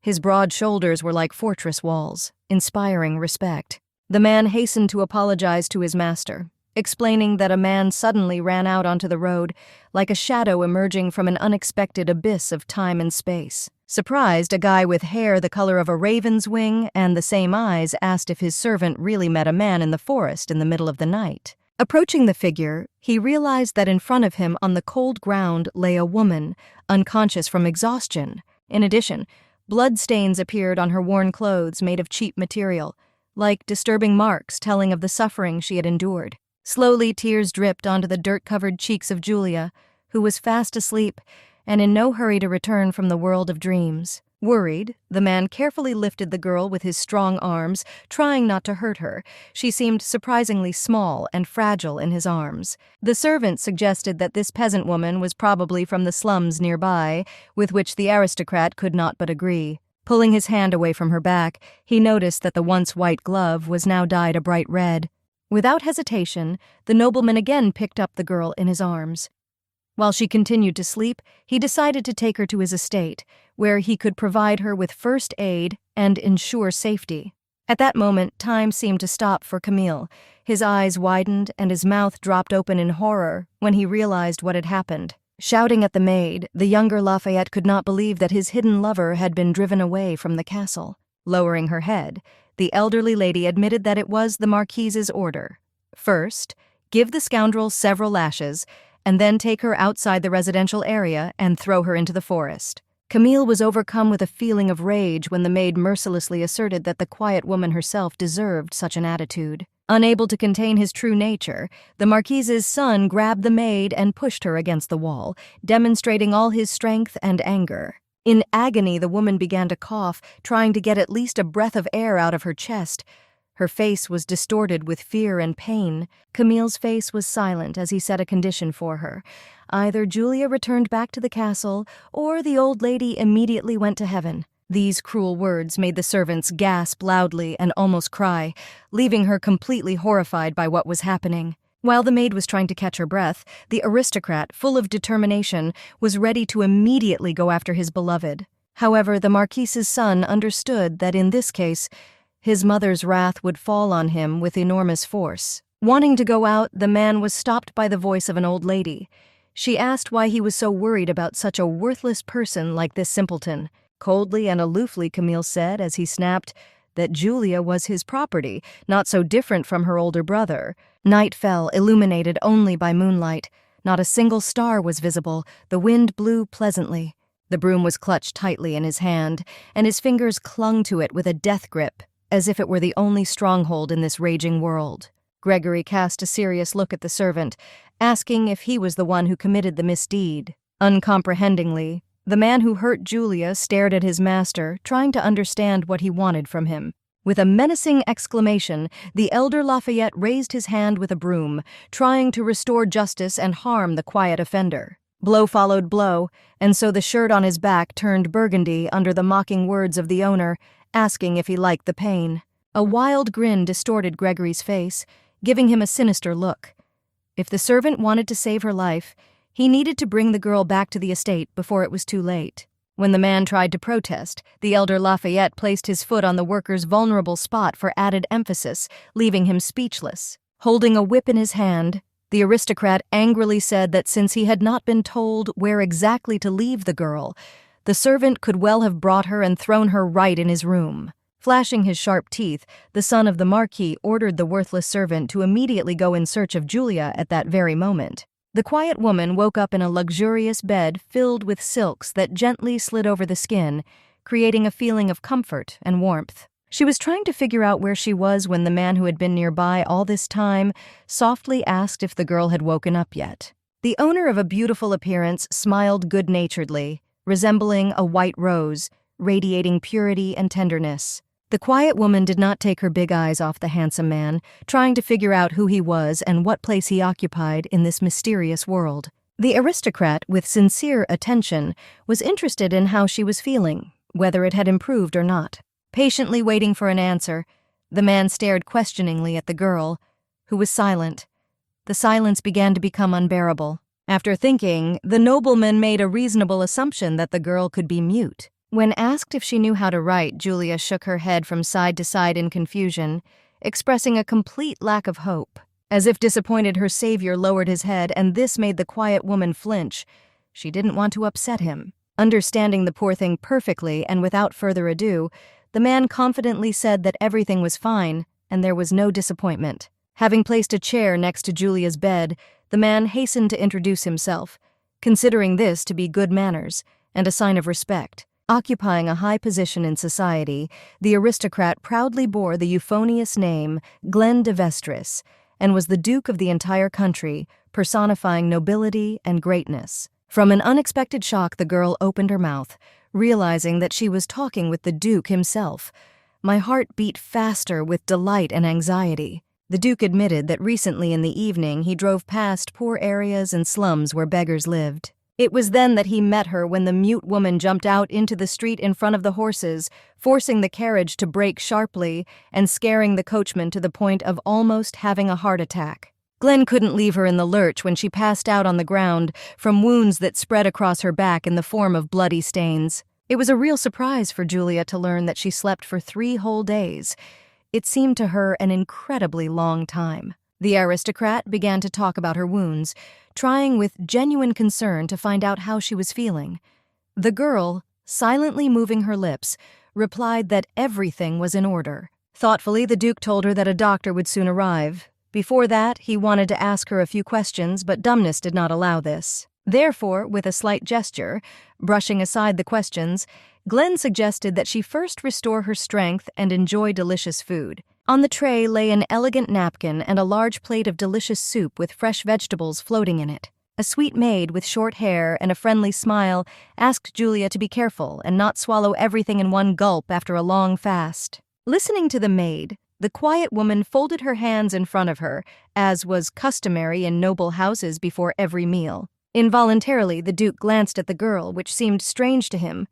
His broad shoulders were like fortress walls, inspiring respect. The man hastened to apologize to his master, explaining that a man suddenly ran out onto the road, like a shadow emerging from an unexpected abyss of time and space. Surprised, a guy with hair the color of a raven's wing and the same eyes asked if his servant really met a man in the forest in the middle of the night. Approaching the figure, he realized that in front of him on the cold ground lay a woman, unconscious from exhaustion. In addition, bloodstains appeared on her worn clothes made of cheap material, like disturbing marks telling of the suffering she had endured. Slowly, tears dripped onto the dirt-covered cheeks of Julia, who was fast asleep and in no hurry to return from the world of dreams. Worried, the man carefully lifted the girl with his strong arms, trying not to hurt her. She seemed surprisingly small and fragile in his arms. The servant suggested that this peasant woman was probably from the slums nearby, with which the aristocrat could not but agree. Pulling his hand away from her back, he noticed that the once white glove was now dyed a bright red. Without hesitation, the nobleman again picked up the girl in his arms. While she continued to sleep, he decided to take her to his estate, where he could provide her with first aid and ensure safety. At that moment, time seemed to stop for Camille. His eyes widened and his mouth dropped open in horror when he realized what had happened. Shouting at the maid, the younger Lafayette could not believe that his hidden lover had been driven away from the castle. Lowering her head, the elderly lady admitted that it was the Marquise's order. First, give the scoundrel several lashes, and then take her outside the residential area and throw her into the forest. Camille was overcome with a feeling of rage when the maid mercilessly asserted that the quiet woman herself deserved such an attitude. Unable to contain his true nature, the Marquise's son grabbed the maid and pushed her against the wall, demonstrating all his strength and anger. In agony, the woman began to cough, trying to get at least a breath of air out of her chest. Her face was distorted with fear and pain. Camille's face was silent as he set a condition for her. Either Julia returned back to the castle, or the old lady immediately went to heaven. These cruel words made the servants gasp loudly and almost cry, leaving her completely horrified by what was happening. While the maid was trying to catch her breath, the aristocrat, full of determination, was ready to immediately go after his beloved. However, the Marquise's son understood that in this case, his mother's wrath would fall on him with enormous force. Wanting to go out, the man was stopped by the voice of an old lady. She asked why he was so worried about such a worthless person like this simpleton. Coldly and aloofly, Camille said as he snapped that Julia was his property, not so different from her older brother. Night fell, illuminated only by moonlight. Not a single star was visible. The wind blew pleasantly. The broom was clutched tightly in his hand, and his fingers clung to it with a death grip, as if it were the only stronghold in this raging world. Gregory cast a serious look at the servant, asking if he was the one who committed the misdeed. Uncomprehendingly, the man who hurt Julia stared at his master, trying to understand what he wanted from him. With a menacing exclamation, the elder Lafayette raised his hand with a broom, trying to restore justice and harm the quiet offender. Blow followed blow, and so the shirt on his back turned burgundy under the mocking words of the owner, asking if he liked the pain. A wild grin distorted Gregory's face, giving him a sinister look. If the servant wanted to save her life, he needed to bring the girl back to the estate before it was too late. When the man tried to protest, the elder Lafayette placed his foot on the worker's vulnerable spot for added emphasis, leaving him speechless. Holding a whip in his hand, the aristocrat angrily said that since he had not been told where exactly to leave the girl, the servant could well have brought her and thrown her right in his room. Flashing his sharp teeth, the son of the Marquis ordered the worthless servant to immediately go in search of Julia at that very moment. The quiet woman woke up in a luxurious bed filled with silks that gently slid over the skin, creating a feeling of comfort and warmth. She was trying to figure out where she was when the man who had been nearby all this time softly asked if the girl had woken up yet. The owner of a beautiful appearance smiled good-naturedly, resembling a white rose, radiating purity and tenderness. The quiet woman did not take her big eyes off the handsome man, trying to figure out who he was and what place he occupied in this mysterious world. The aristocrat, with sincere attention, was interested in how she was feeling, whether it had improved or not. Patiently waiting for an answer, the man stared questioningly at the girl, who was silent. The silence began to become unbearable. After thinking, the nobleman made a reasonable assumption that the girl could be mute. When asked if she knew how to write, Julia shook her head from side to side in confusion, expressing a complete lack of hope. As if disappointed, her savior lowered his head, and this made the quiet woman flinch. She didn't want to upset him. Understanding the poor thing perfectly and without further ado, the man confidently said that everything was fine and there was no disappointment. Having placed a chair next to Julia's bed, the man hastened to introduce himself, considering this to be good manners and a sign of respect. Occupying a high position in society, the aristocrat proudly bore the euphonious name Glenn de Vestris and was the duke of the entire country, personifying nobility and greatness. From an unexpected shock, the girl opened her mouth, realizing that she was talking with the duke himself. My heart beat faster with delight and anxiety. The duke admitted that recently in the evening he drove past poor areas and slums where beggars lived. It was then that he met her when the mute woman jumped out into the street in front of the horses, forcing the carriage to brake sharply and scaring the coachman to the point of almost having a heart attack. Glenn couldn't leave her in the lurch when she passed out on the ground from wounds that spread across her back in the form of bloody stains. It was a real surprise for Julia to learn that she slept for 3 whole days. It seemed to her an incredibly long time. The aristocrat began to talk about her wounds, trying with genuine concern to find out how she was feeling. The girl, silently moving her lips, replied that everything was in order. Thoughtfully, the duke told her that a doctor would soon arrive. Before that, he wanted to ask her a few questions, but dumbness did not allow this. Therefore, with a slight gesture, brushing aside the questions, Glenn suggested that she first restore her strength and enjoy delicious food. On the tray lay an elegant napkin and a large plate of delicious soup with fresh vegetables floating in it. A sweet maid with short hair and a friendly smile asked Julia to be careful and not swallow everything in one gulp after a long fast. Listening to the maid, the quiet woman folded her hands in front of her, as was customary in noble houses before every meal. Involuntarily, the Duke glanced at the girl, which seemed strange to him,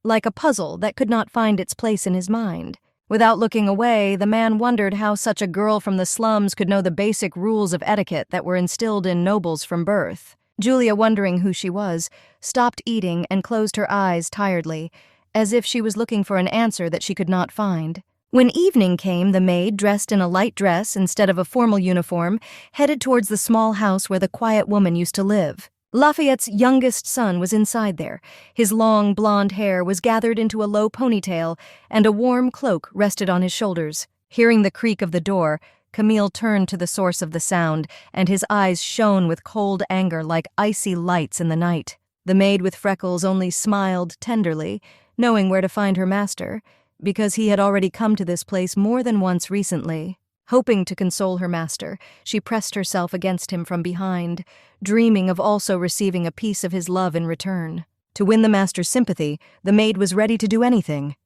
like a puzzle that could not find its place in his mind. Without looking away, the man wondered how such a girl from the slums could know the basic rules of etiquette that were instilled in nobles from birth. Julia, wondering who she was, stopped eating and closed her eyes tiredly, as if she was looking for an answer that she could not find. When evening came, the maid, dressed in a light dress instead of a formal uniform, headed towards the small house where the quiet woman used to live. Lafayette's youngest son was inside there. His long blonde hair was gathered into a low ponytail, and a warm cloak rested on his shoulders. Hearing the creak of the door, Camille turned to the source of the sound, and his eyes shone with cold anger like icy lights in the night. The maid with freckles only smiled tenderly, knowing where to find her master, because he had already come to this place more than once recently. Hoping to console her master, she pressed herself against him from behind, dreaming of also receiving a piece of his love in return. To win the master's sympathy, the maid was ready to do anything.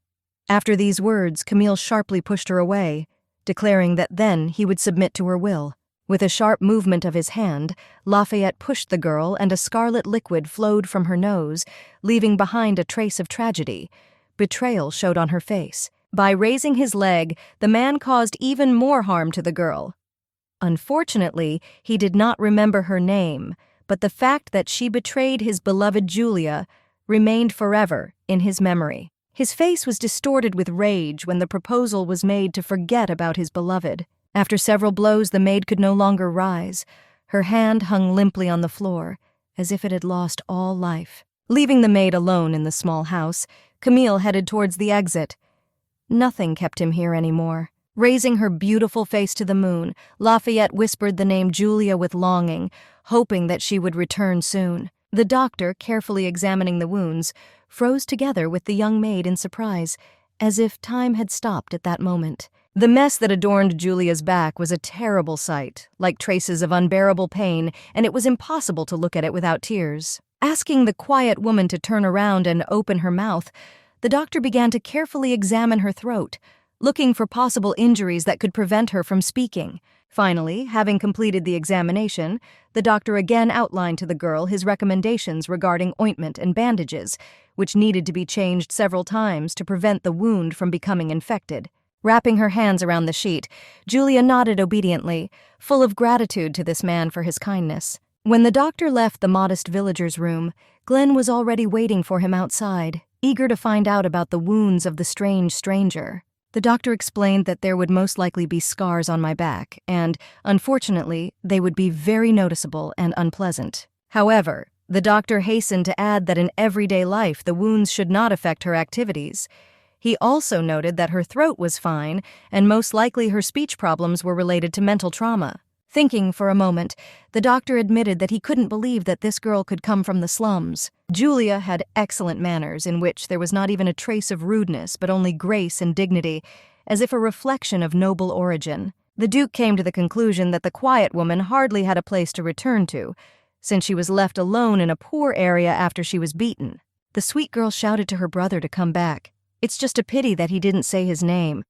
After these words, Camille sharply pushed her away, declaring that then he would submit to her will. With a sharp movement of his hand, Lafayette pushed the girl, and a scarlet liquid flowed from her nose, leaving behind a trace of tragedy. Betrayal showed on her face. By raising his leg, the man caused even more harm to the girl. Unfortunately, he did not remember her name, but the fact that she betrayed his beloved Julia remained forever in his memory. His face was distorted with rage when the proposal was made to forget about his beloved. After several blows, the maid could no longer rise. Her hand hung limply on the floor, as if it had lost all life. Leaving the maid alone in the small house, Camille headed towards the exit. Nothing kept him here anymore. Raising her beautiful face to the moon, Lafayette whispered the name Julia with longing, hoping that she would return soon. The doctor, carefully examining the wounds, froze together with the young maid in surprise, as if time had stopped at that moment. The mess that adorned Julia's back was a terrible sight, like traces of unbearable pain, and it was impossible to look at it without tears. Asking the quiet woman to turn around and open her mouth, the doctor began to carefully examine her throat, looking for possible injuries that could prevent her from speaking. Finally, having completed the examination, the doctor again outlined to the girl his recommendations regarding ointment and bandages, which needed to be changed several times to prevent the wound from becoming infected. Wrapping her hands around the sheet, Julia nodded obediently, full of gratitude to this man for his kindness. When the doctor left the modest villager's room, Glenn was already waiting for him outside, eager to find out about the wounds of the strange stranger. The doctor explained that there would most likely be scars on my back, and, unfortunately, they would be very noticeable and unpleasant. However, the doctor hastened to add that in everyday life the wounds should not affect her activities. He also noted that her throat was fine, and most likely her speech problems were related to mental trauma. Thinking for a moment, the doctor admitted that he couldn't believe that this girl could come from the slums. Julia had excellent manners in which there was not even a trace of rudeness but only grace and dignity, as if a reflection of noble origin. The Duke came to the conclusion that the quiet woman hardly had a place to return to, since she was left alone in a poor area after she was beaten. The sweet girl shouted to her brother to come back. It's just a pity that he didn't say his name.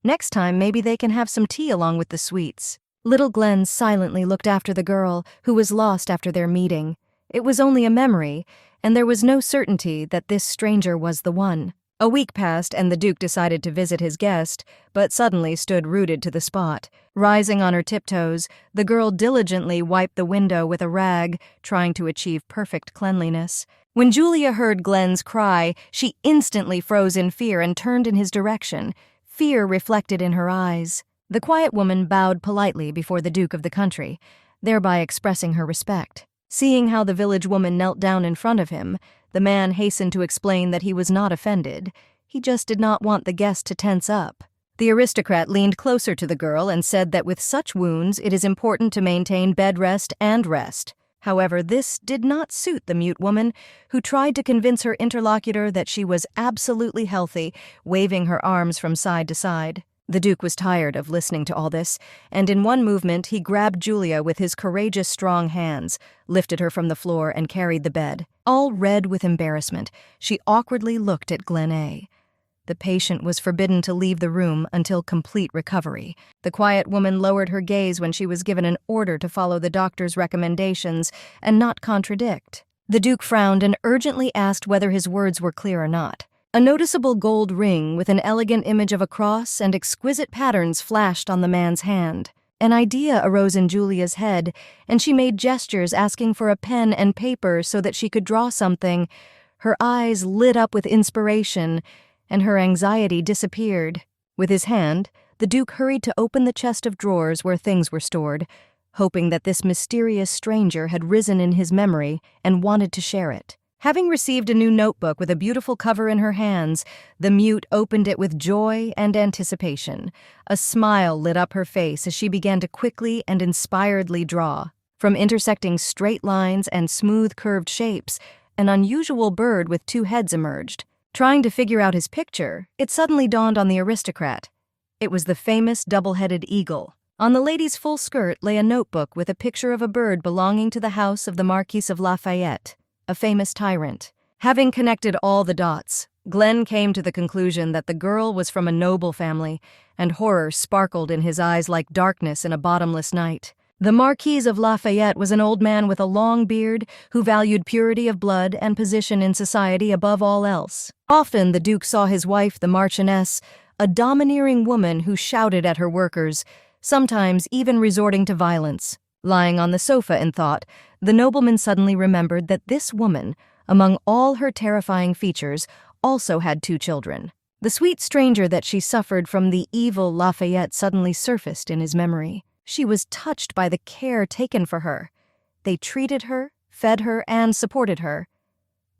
Next time, maybe they can have some tea along with the sweets. Little Glenn silently looked after the girl, who was lost after their meeting. It was only a memory, and there was no certainty that this stranger was the one. A week passed, and the Duke decided to visit his guest, but suddenly stood rooted to the spot. Rising on her tiptoes, the girl diligently wiped the window with a rag, trying to achieve perfect cleanliness. When Julia heard Glenn's cry, she instantly froze in fear and turned in his direction, fear reflected in her eyes. The quiet woman bowed politely before the Duke of the country, thereby expressing her respect. Seeing how the village woman knelt down in front of him, the man hastened to explain that he was not offended. He just did not want the guest to tense up. The aristocrat leaned closer to the girl and said that with such wounds it is important to maintain bed rest and rest. However, this did not suit the mute woman, who tried to convince her interlocutor that she was absolutely healthy, waving her arms from side to side. The Duke was tired of listening to all this, and in one movement he grabbed Julia with his courageous, strong hands, lifted her from the floor, and carried the bed. All red with embarrassment, she awkwardly looked at Glenn. The patient was forbidden to leave the room until complete recovery. The quiet woman lowered her gaze when she was given an order to follow the doctor's recommendations and not contradict. The Duke frowned and urgently asked whether his words were clear or not. A noticeable gold ring with an elegant image of a cross and exquisite patterns flashed on the man's hand. An idea arose in Julia's head, and she made gestures asking for a pen and paper so that she could draw something. Her eyes lit up with inspiration, and her anxiety disappeared. With his hand, the Duke hurried to open the chest of drawers where things were stored, hoping that this mysterious stranger had risen in his memory and wanted to share it. Having received a new notebook with a beautiful cover in her hands, the mute opened it with joy and anticipation. A smile lit up her face as she began to quickly and inspiredly draw. From intersecting straight lines and smooth curved shapes, an unusual bird with two heads emerged. Trying to figure out his picture, it suddenly dawned on the aristocrat. It was the famous double-headed eagle. On the lady's full skirt lay a notebook with a picture of a bird belonging to the house of the Marquis of Lafayette, a famous tyrant. Having connected all the dots, Glenn came to the conclusion that the girl was from a noble family, and horror sparkled in his eyes like darkness in a bottomless night. The Marquis of Lafayette was an old man with a long beard who valued purity of blood and position in society above all else. Often the Duke saw his wife, the Marchioness, a domineering woman who shouted at her workers, sometimes even resorting to violence. Lying on the sofa in thought, the nobleman suddenly remembered that this woman, among all her terrifying features, also had two children. The sweet stranger that she suffered from the evil Lafayette suddenly surfaced in his memory. She was touched by the care taken for her. They treated her, fed her, and supported her.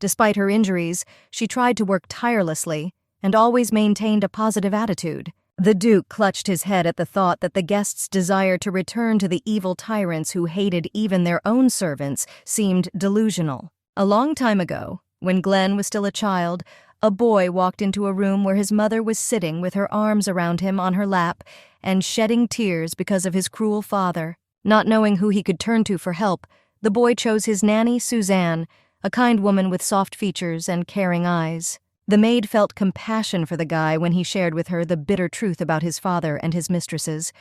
Despite her injuries, she tried to work tirelessly and always maintained a positive attitude. The Duke clutched his head at the thought that the guests' desire to return to the evil tyrants who hated even their own servants seemed delusional. A long time ago, when Glenn was still a child, a boy walked into a room where his mother was sitting with her arms around him on her lap and shedding tears because of his cruel father. Not knowing who he could turn to for help, the boy chose his nanny, Suzanne, a kind woman with soft features and caring eyes. The maid felt compassion for the guy when he shared with her the bitter truth about his father and his mistresses.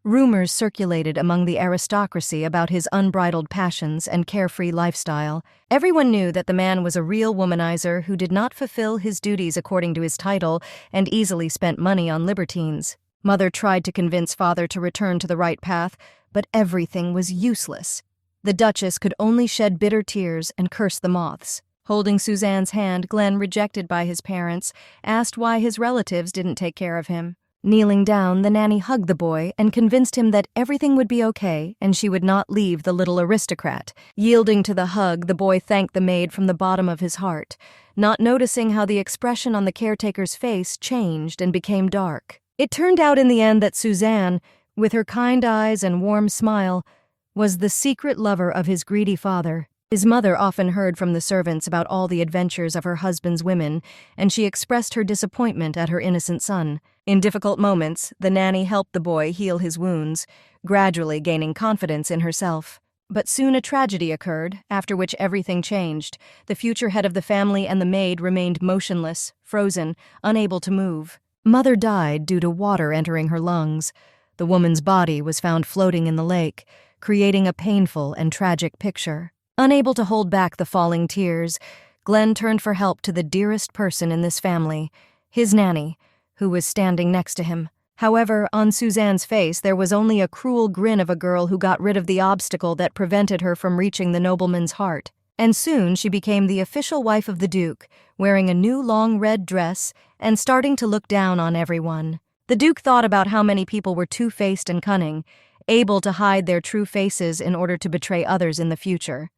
Rumors circulated among the aristocracy about his unbridled passions and carefree lifestyle. Everyone knew that the man was a real womanizer who did not fulfill his duties according to his title and easily spent money on libertines. Mother tried to convince father to return to the right path, but everything was useless. The Duchess could only shed bitter tears and curse the moths. Holding Suzanne's hand, Glenn, rejected by his parents, asked why his relatives didn't take care of him. Kneeling down, the nanny hugged the boy and convinced him that everything would be okay and she would not leave the little aristocrat. Yielding to the hug, the boy thanked the maid from the bottom of his heart, not noticing how the expression on the caretaker's face changed and became dark. It turned out in the end that Suzanne, with her kind eyes and warm smile, was the secret lover of his greedy father. His mother often heard from the servants about all the adventures of her husband's women, and she expressed her disappointment at her innocent son. In difficult moments, the nanny helped the boy heal his wounds, gradually gaining confidence in herself. But soon a tragedy occurred, after which everything changed. The future head of the family and the maid remained motionless, frozen, unable to move. Mother died due to water entering her lungs. The woman's body was found floating in the lake, creating a painful and tragic picture. Unable to hold back the falling tears, Glenn turned for help to the dearest person in this family, his nanny, who was standing next to him. However, on Suzanne's face there was only a cruel grin of a girl who got rid of the obstacle that prevented her from reaching the nobleman's heart. And soon she became the official wife of the Duke, wearing a new long red dress and starting to look down on everyone. The Duke thought about how many people were two-faced and cunning, able to hide their true faces in order to betray others in the future.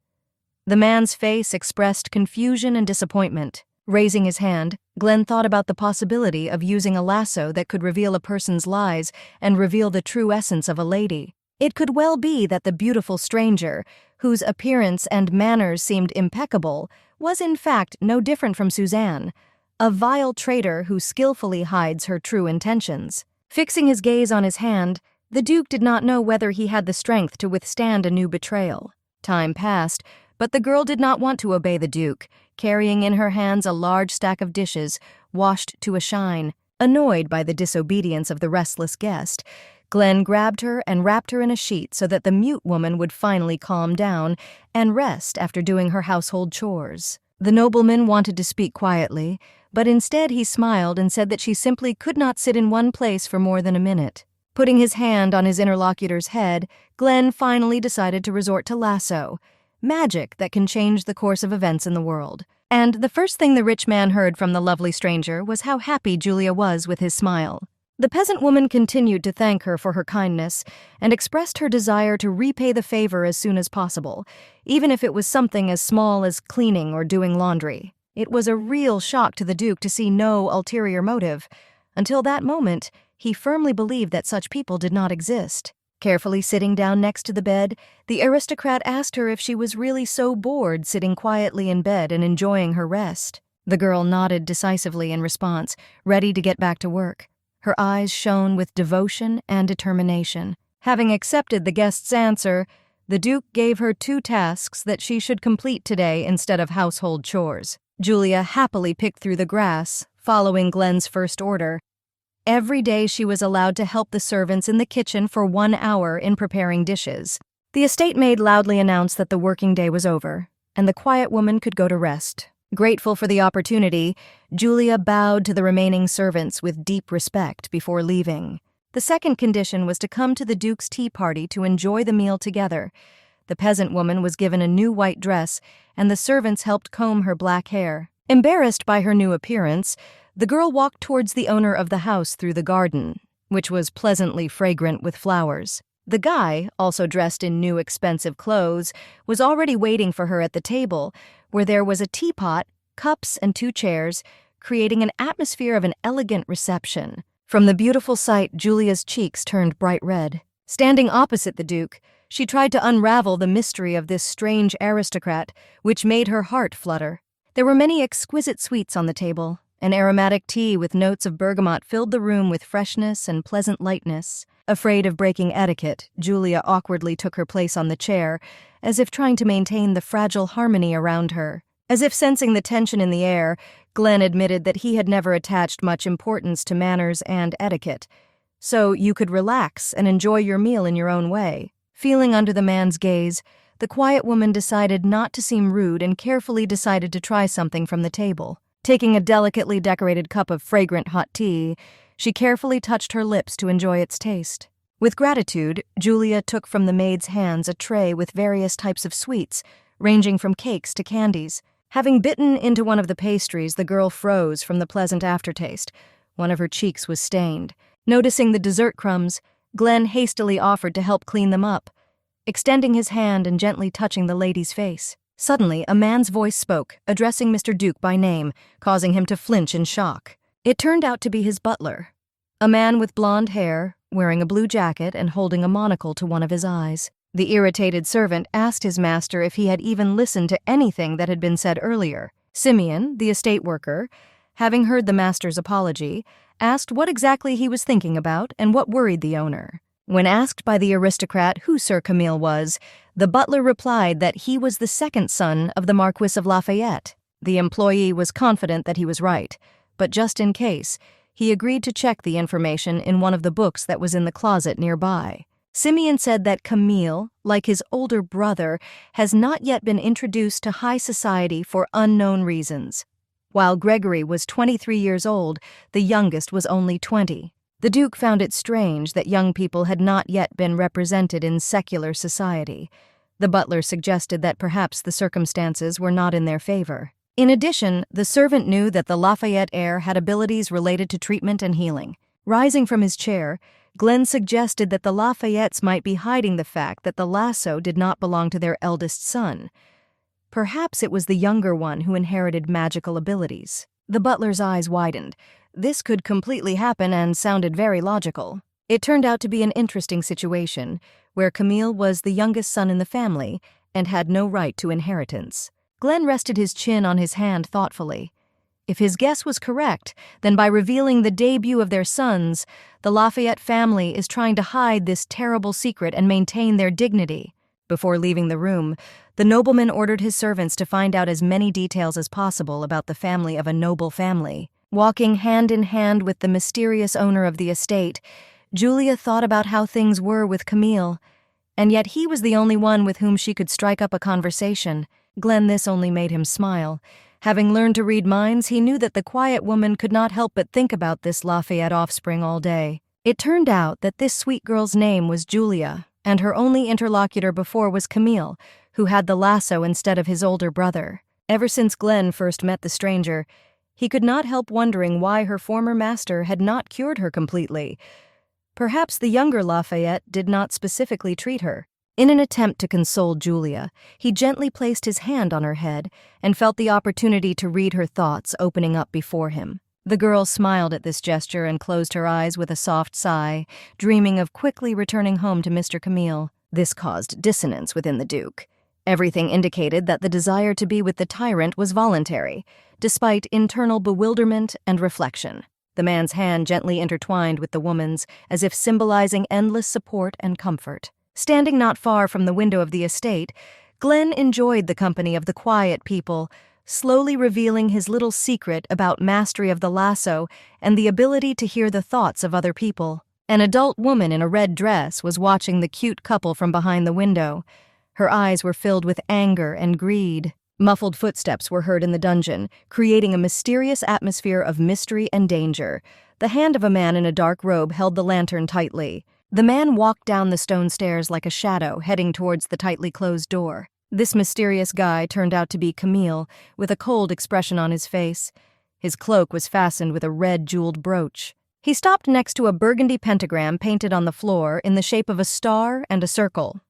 The man's face expressed confusion and disappointment. Raising his hand, Glenn thought about the possibility of using a lasso that could reveal a person's lies and reveal the true essence of a lady. It could well be that the beautiful stranger, whose appearance and manners seemed impeccable, was in fact no different from Suzanne, a vile traitor who skillfully hides her true intentions. Fixing his gaze on his hand, the Duke did not know whether he had the strength to withstand a new betrayal. Time passed, but the girl did not want to obey the Duke, carrying in her hands a large stack of dishes, washed to a shine. Annoyed by the disobedience of the restless guest, Glenn grabbed her and wrapped her in a sheet so that the mute woman would finally calm down and rest after doing her household chores. The nobleman wanted to speak quietly, but instead he smiled and said that she simply could not sit in one place for more than a minute. Putting his hand on his interlocutor's head, Glenn finally decided to resort to lasso, magic that can change the course of events in the world. And the first thing the rich man heard from the lovely stranger was how happy Julia was with his smile. The peasant woman continued to thank her for her kindness and expressed her desire to repay the favor as soon as possible, even if it was something as small as cleaning or doing laundry. It was a real shock to the Duke to see no ulterior motive. Until that moment, he firmly believed that such people did not exist. Carefully sitting down next to the bed, the aristocrat asked her if she was really so bored sitting quietly in bed and enjoying her rest. The girl nodded decisively in response, ready to get back to work. Her eyes shone with devotion and determination. Having accepted the guest's answer, the Duke gave her 2 tasks that she should complete today instead of household chores. Julia happily picked through the grass, following Glenn's first order. Every day she was allowed to help the servants in the kitchen for 1 hour in preparing dishes. The estate maid loudly announced that the working day was over, and the quiet woman could go to rest. Grateful for the opportunity, Julia bowed to the remaining servants with deep respect before leaving. The second condition was to come to the Duke's tea party to enjoy the meal together. The peasant woman was given a new white dress, and the servants helped comb her black hair. Embarrassed by her new appearance, the girl walked towards the owner of the house through the garden, which was pleasantly fragrant with flowers. The guy, also dressed in new expensive clothes, was already waiting for her at the table, where there was a teapot, cups, and 2 chairs, creating an atmosphere of an elegant reception. From the beautiful sight, Julia's cheeks turned bright red. Standing opposite the Duke, she tried to unravel the mystery of this strange aristocrat, which made her heart flutter. There were many exquisite sweets on the table. An aromatic tea with notes of bergamot filled the room with freshness and pleasant lightness. Afraid of breaking etiquette, Julia awkwardly took her place on the chair, as if trying to maintain the fragile harmony around her. As if sensing the tension in the air, Glenn admitted that he had never attached much importance to manners and etiquette. So you could relax and enjoy your meal in your own way. Feeling under the man's gaze, the quiet woman decided not to seem rude and carefully decided to try something from the table. Taking a delicately decorated cup of fragrant hot tea, she carefully touched her lips to enjoy its taste. With gratitude, Julia took from the maid's hands a tray with various types of sweets, ranging from cakes to candies. Having bitten into one of the pastries, the girl froze from the pleasant aftertaste. One of her cheeks was stained. Noticing the dessert crumbs, Glenn hastily offered to help clean them up, extending his hand and gently touching the lady's face. Suddenly, a man's voice spoke, addressing Mr. Duke by name, causing him to flinch in shock. It turned out to be his butler, a man with blonde hair, wearing a blue jacket and holding a monocle to one of his eyes. The irritated servant asked his master if he had even listened to anything that had been said earlier. Simeon, the estate worker, having heard the master's apology, asked what exactly he was thinking about and what worried the owner. When asked by the aristocrat who Sir Camille was, the butler replied that he was the second son of the Marquis of Lafayette. The employee was confident that he was right, but just in case, he agreed to check the information in one of the books that was in the closet nearby. Simeon said that Camille, like his older brother, has not yet been introduced to high society for unknown reasons. While Gregory was 23 years old, the youngest was only 20. The Duke found it strange that young people had not yet been represented in secular society. The butler suggested that perhaps the circumstances were not in their favor. In addition, the servant knew that the Lafayette heir had abilities related to treatment and healing. Rising from his chair, Glenn suggested that the Lafayettes might be hiding the fact that the lasso did not belong to their eldest son. Perhaps it was the younger one who inherited magical abilities. The butler's eyes widened. This could completely happen and sounded very logical. It turned out to be an interesting situation, where Camille was the youngest son in the family and had no right to inheritance. Glenn rested his chin on his hand thoughtfully. If his guess was correct, then by revealing the debut of their sons, the Lafayette family is trying to hide this terrible secret and maintain their dignity. Before leaving the room, the nobleman ordered his servants to find out as many details as possible about the family of a noble family. Walking hand in hand with the mysterious owner of the estate, Julia thought about how things were with Camille, and yet he was the only one with whom she could strike up a conversation. This only made him smile. Having learned to read minds, he knew that the quiet woman could not help but think about this Lafayette offspring all day. It turned out that this sweet girl's name was Julia, and her only interlocutor before was Camille, who had the lasso instead of his older brother. Ever since Glenn first met the stranger, he could not help wondering why her former master had not cured her completely. Perhaps the younger Lafayette did not specifically treat her. In an attempt to console Julia, he gently placed his hand on her head and felt the opportunity to read her thoughts opening up before him. The girl smiled at this gesture and closed her eyes with a soft sigh, dreaming of quickly returning home to Mr. Camille. This caused dissonance within the Duke. Everything indicated that the desire to be with the tyrant was voluntary, despite internal bewilderment and reflection. The man's hand gently intertwined with the woman's, as if symbolizing endless support and comfort. Standing not far from the window of the estate, Glenn enjoyed the company of the quiet people, slowly revealing his little secret about mastery of the lasso and the ability to hear the thoughts of other people. An adult woman in a red dress was watching the cute couple from behind the window. Her eyes were filled with anger and greed. Muffled footsteps were heard in the dungeon, creating a mysterious atmosphere of mystery and danger. The hand of a man in a dark robe held the lantern tightly. The man walked down the stone stairs like a shadow, heading towards the tightly closed door. This mysterious guy turned out to be Camille, with a cold expression on his face. His cloak was fastened with a red jeweled brooch. He stopped next to a burgundy pentagram painted on the floor in the shape of a star and a circle.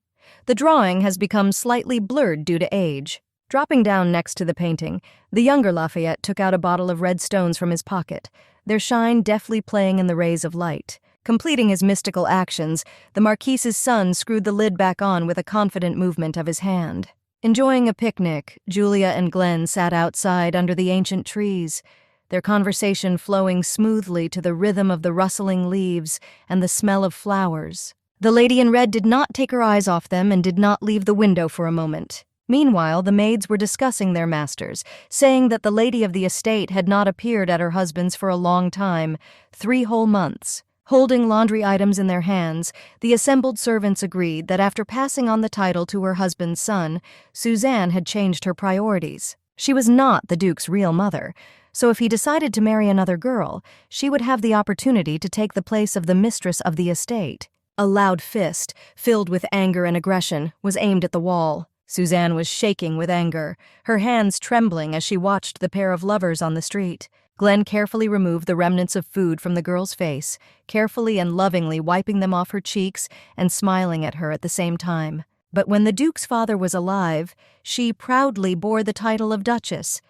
The drawing has become slightly blurred due to age. Dropping down next to the painting, the younger Lafayette took out a bottle of red stones from his pocket, their shine deftly playing in the rays of light. Completing his mystical actions, the Marquise's son screwed the lid back on with a confident movement of his hand. Enjoying a picnic, Julia and Glenn sat outside under the ancient trees, their conversation flowing smoothly to the rhythm of the rustling leaves and the smell of flowers. The lady in red did not take her eyes off them and did not leave the window for a moment. Meanwhile, the maids were discussing their masters, saying that the lady of the estate had not appeared at her husband's for a long time, 3 whole months. Holding laundry items in their hands, the assembled servants agreed that after passing on the title to her husband's son, Suzanne had changed her priorities. She was not the Duke's real mother, so if he decided to marry another girl, she would have the opportunity to take the place of the mistress of the estate. A loud fist, filled with anger and aggression, was aimed at the wall. Suzanne was shaking with anger, her hands trembling as she watched the pair of lovers on the street. Glenn carefully removed the remnants of food from the girl's face, carefully and lovingly wiping them off her cheeks and smiling at her at the same time. But when the Duke's father was alive, she proudly bore the title of Duchess.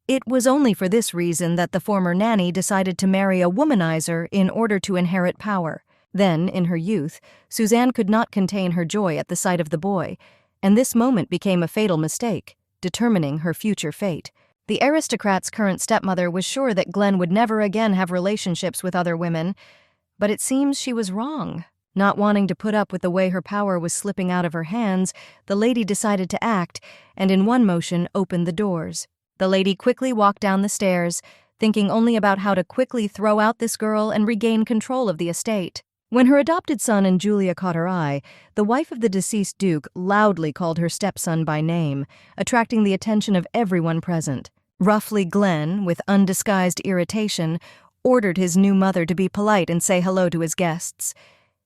It was only for this reason that the former nanny decided to marry a womanizer in order to inherit power. Then, in her youth, Suzanne could not contain her joy at the sight of the boy, and this moment became a fatal mistake, determining her future fate. The aristocrat's current stepmother was sure that Glenn would never again have relationships with other women, but it seems she was wrong. Not wanting to put up with the way her power was slipping out of her hands, the lady decided to act, and in one motion opened the doors. The lady quickly walked down the stairs, thinking only about how to quickly throw out this girl and regain control of the estate. When her adopted son and Julia caught her eye, the wife of the deceased Duke loudly called her stepson by name, attracting the attention of everyone present. Roughly, Glenn, with undisguised irritation, ordered his new mother to be polite and say hello to his guests.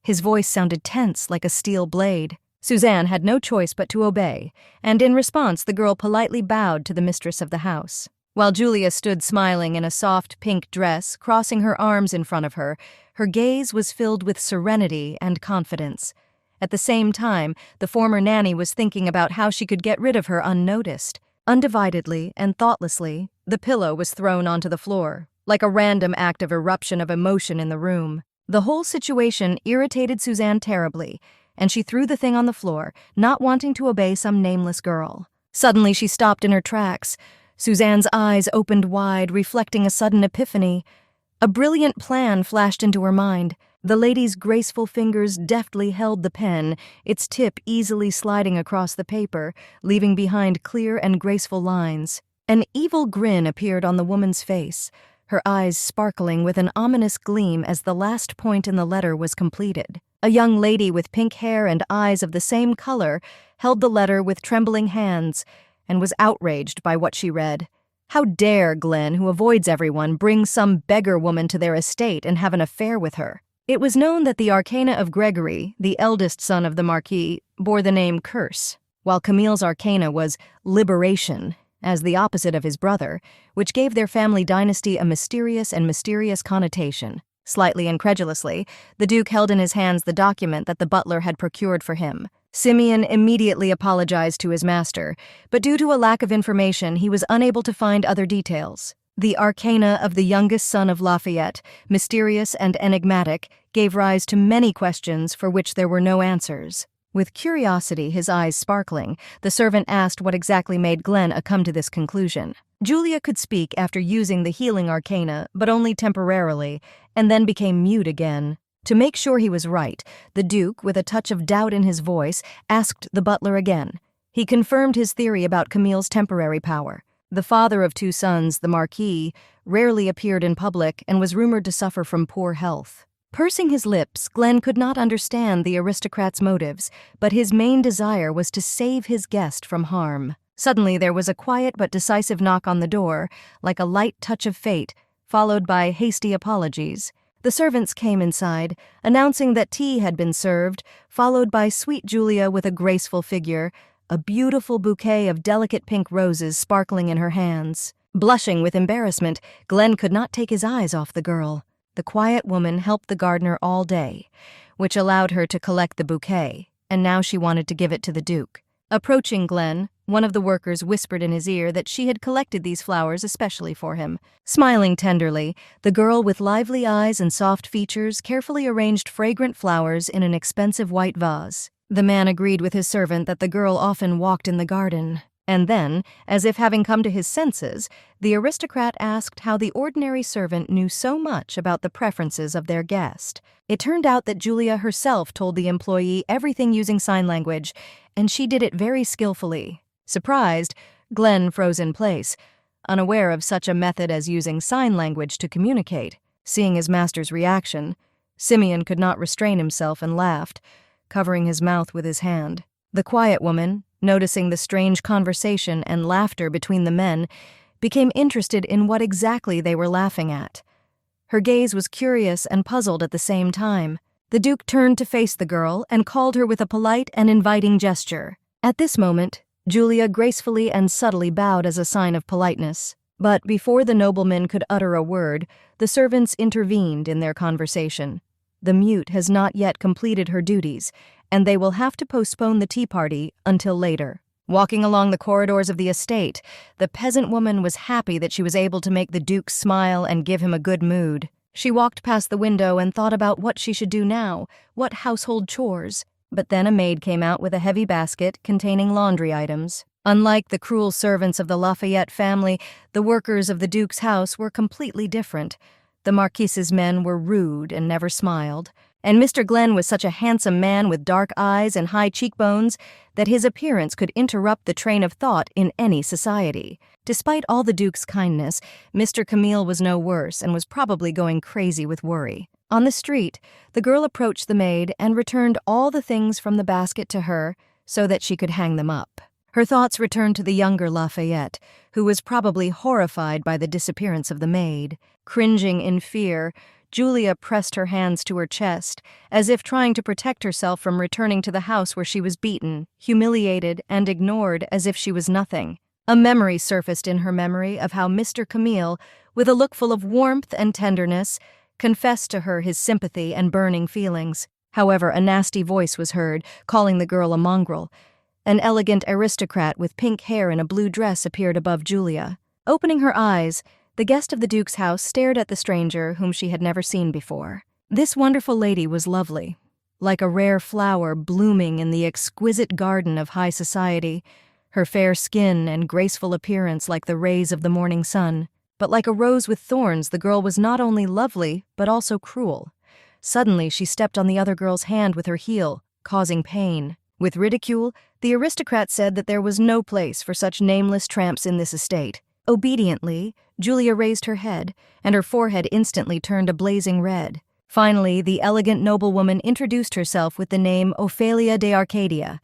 His voice sounded tense like a steel blade. Suzanne had no choice but to obey, and in response the girl politely bowed to the mistress of the house. While Julia stood smiling in a soft pink dress, crossing her arms in front of her, her gaze was filled with serenity and confidence. At the same time, the former nanny was thinking about how she could get rid of her unnoticed. Undividedly and thoughtlessly, the pillow was thrown onto the floor, like a random act of eruption of emotion in the room. The whole situation irritated Suzanne terribly, and she threw the thing on the floor, not wanting to obey some nameless girl. Suddenly she stopped in her tracks. Suzanne's eyes opened wide, reflecting a sudden epiphany. A brilliant plan flashed into her mind. The lady's graceful fingers deftly held the pen, its tip easily sliding across the paper, leaving behind clear and graceful lines. An evil grin appeared on the woman's face, her eyes sparkling with an ominous gleam as the last point in the letter was completed. A young lady with pink hair and eyes of the same color held the letter with trembling hands and was outraged by what she read. How dare Glenn, who avoids everyone, bring some beggar woman to their estate and have an affair with her? It was known that the arcana of Gregory, the eldest son of the Marquis, bore the name Curse, while Camille's arcana was Liberation, as the opposite of his brother, which gave their family dynasty a mysterious connotation. Slightly incredulously, the Duke held in his hands the document that the butler had procured for him. Simeon immediately apologized to his master, but due to a lack of information, he was unable to find other details. The arcana of the youngest son of Lafayette, mysterious and enigmatic, gave rise to many questions for which there were no answers. With curiosity, his eyes sparkling, the servant asked what exactly made Glenn come to this conclusion. Julia could speak after using the healing arcana, but only temporarily, and then became mute again. To make sure he was right, the Duke, with a touch of doubt in his voice, asked the butler again. He confirmed his theory about Camille's temporary power. The father of 2 sons, the Marquis, rarely appeared in public and was rumored to suffer from poor health. Pursing his lips, Glenn could not understand the aristocrat's motives, but his main desire was to save his guest from harm. Suddenly there was a quiet but decisive knock on the door, like a light touch of fate, followed by hasty apologies. The servants came inside, announcing that tea had been served, followed by sweet Julia with a graceful figure, a beautiful bouquet of delicate pink roses sparkling in her hands. Blushing with embarrassment, Glenn could not take his eyes off the girl. The quiet woman helped the gardener all day, which allowed her to collect the bouquet, and now she wanted to give it to the Duke. Approaching Glenn, one of the workers whispered in his ear that she had collected these flowers especially for him. Smiling tenderly, the girl with lively eyes and soft features carefully arranged fragrant flowers in an expensive white vase. The man agreed with his servant that the girl often walked in the garden. And then, as if having come to his senses, the aristocrat asked how the ordinary servant knew so much about the preferences of their guest. It turned out that Julia herself told the employee everything using sign language, and she did it very skillfully. Surprised, Glenn froze in place, unaware of such a method as using sign language to communicate. Seeing his master's reaction, Simeon could not restrain himself and laughed, covering his mouth with his hand. The quiet woman, noticing the strange conversation and laughter between the men, became interested in what exactly they were laughing at. Her gaze was curious and puzzled at the same time. The Duke turned to face the girl and called her with a polite and inviting gesture. At this moment, Julia gracefully and subtly bowed as a sign of politeness. But before the nobleman could utter a word, the servants intervened in their conversation. The mute has not yet completed her duties, and they will have to postpone the tea party until later. Walking along the corridors of the estate, the peasant woman was happy that she was able to make the Duke smile and give him a good mood. She walked past the window and thought about what she should do now, what household chores. But then a maid came out with a heavy basket containing laundry items. Unlike the cruel servants of the Lafayette family, the workers of the Duke's house were completely different. The Marquis's men were rude and never smiled, and Mr. Glenn was such a handsome man with dark eyes and high cheekbones that his appearance could interrupt the train of thought in any society. Despite all the Duke's kindness, Mr. Camille was no worse and was probably going crazy with worry. On the street, the girl approached the maid and returned all the things from the basket to her so that she could hang them up. Her thoughts returned to the younger Lafayette, who was probably horrified by the disappearance of the maid. Cringing in fear, Julia pressed her hands to her chest, as if trying to protect herself from returning to the house where she was beaten, humiliated, and ignored as if she was nothing. A memory surfaced in her memory of how Mr. Camille, with a look full of warmth and tenderness, confessed to her his sympathy and burning feelings. However, a nasty voice was heard, calling the girl a mongrel. An elegant aristocrat with pink hair and a blue dress appeared above Julia. Opening her eyes, the guest of the Duke's house stared at the stranger whom she had never seen before. This wonderful lady was lovely, like a rare flower blooming in the exquisite garden of high society. her fair skin and graceful appearance like the rays of the morning sun. But like a rose with thorns, the girl was not only lovely, but also cruel. Suddenly, she stepped on the other girl's hand with her heel, causing pain. With ridicule, the aristocrat said that there was no place for such nameless tramps in this estate. Obediently, Julia raised her head, and her forehead instantly turned a blazing red. Finally, the elegant noblewoman introduced herself with the name Ophelia de Arcadia.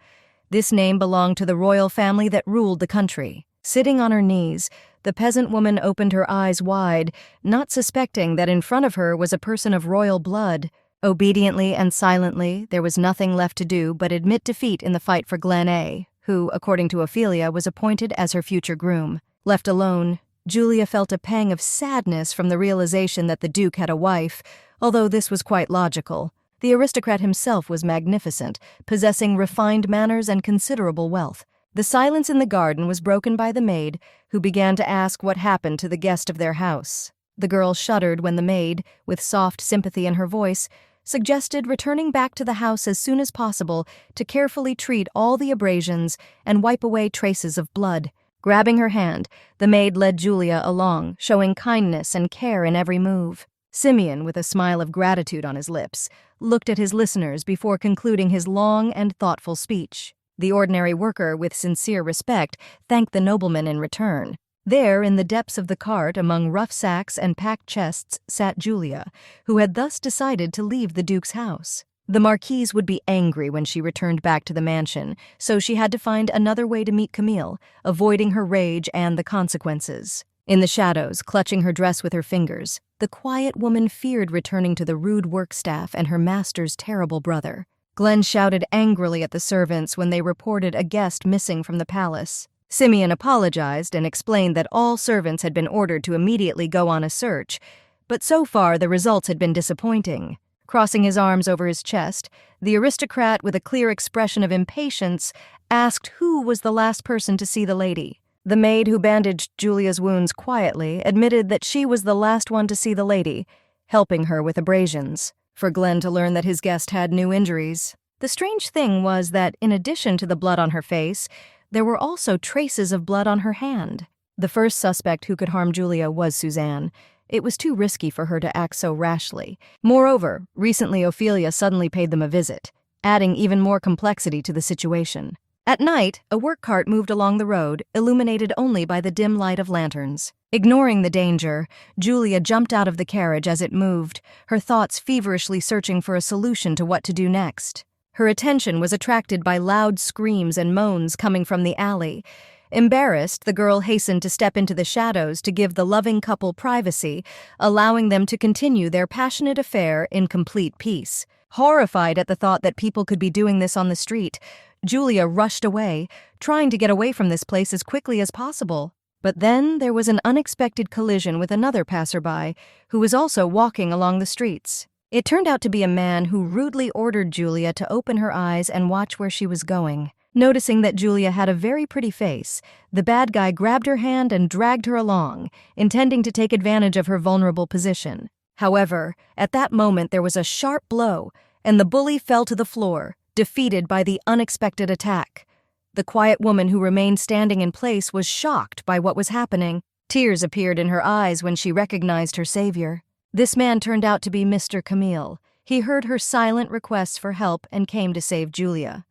This name belonged to the royal family that ruled the country. Sitting on her knees, the peasant woman opened her eyes wide, not suspecting that in front of her was a person of royal blood. Obediently and silently, there was nothing left to do but admit defeat in the fight for Glen A, who, according to Ophelia, was appointed as her future groom. Left alone, Julia felt a pang of sadness from the realization that the Duke had a wife, although this was quite logical. The aristocrat himself was magnificent, possessing refined manners and considerable wealth. The silence in the garden was broken by the maid, who began to ask what happened to the guest of their house. The girl shuddered when the maid, with soft sympathy in her voice, suggested returning back to the house as soon as possible to carefully treat all the abrasions and wipe away traces of blood. Grabbing her hand, the maid led Julia along, showing kindness and care in every move. Simeon, with a smile of gratitude on his lips, looked at his listeners before concluding his long and thoughtful speech. The ordinary worker, with sincere respect, thanked the nobleman in return. There, in the depths of the cart, among rough sacks and packed chests, sat Julia, who had thus decided to leave the Duke's house. The Marquise would be angry when she returned back to the mansion, so she had to find another way to meet Camille, avoiding her rage and the consequences. In the shadows, clutching her dress with her fingers, the quiet woman feared returning to the rude work-staff and her master's terrible brother. Glenn shouted angrily at the servants when they reported a guest missing from the palace. Simeon apologized and explained that all servants had been ordered to immediately go on a search, but so far the results had been disappointing. Crossing his arms over his chest, the aristocrat, with a clear expression of impatience, asked who was the last person to see the lady. The maid who bandaged Julia's wounds quietly admitted that she was the last one to see the lady, helping her with abrasions. For Glenn to learn that his guest had new injuries. The strange thing was that, in addition to the blood on her face, there were also traces of blood on her hand. The first suspect who could harm Julia was Suzanne. It was too risky for her to act so rashly. Moreover, recently Ophelia suddenly paid them a visit, adding even more complexity to the situation. At night, a work cart moved along the road, illuminated only by the dim light of lanterns. Ignoring the danger, Julia jumped out of the carriage as it moved, her thoughts feverishly searching for a solution to what to do next. Her attention was attracted by loud screams and moans coming from the alley. Embarrassed, the girl hastened to step into the shadows to give the loving couple privacy, allowing them to continue their passionate affair in complete peace. Horrified at the thought that people could be doing this on the street, Julia rushed away, trying to get away from this place as quickly as possible. But then there was an unexpected collision with another passerby, who was also walking along the streets. It turned out to be a man who rudely ordered Julia to open her eyes and watch where she was going. Noticing that Julia had a very pretty face, the bad guy grabbed her hand and dragged her along, intending to take advantage of her vulnerable position. However, at that moment there was a sharp blow, and the bully fell to the floor, defeated by the unexpected attack. The quiet woman who remained standing in place was shocked by what was happening. Tears appeared in her eyes when she recognized her savior. This man turned out to be Mr. Camille. He heard her silent requests for help and came to save Julia.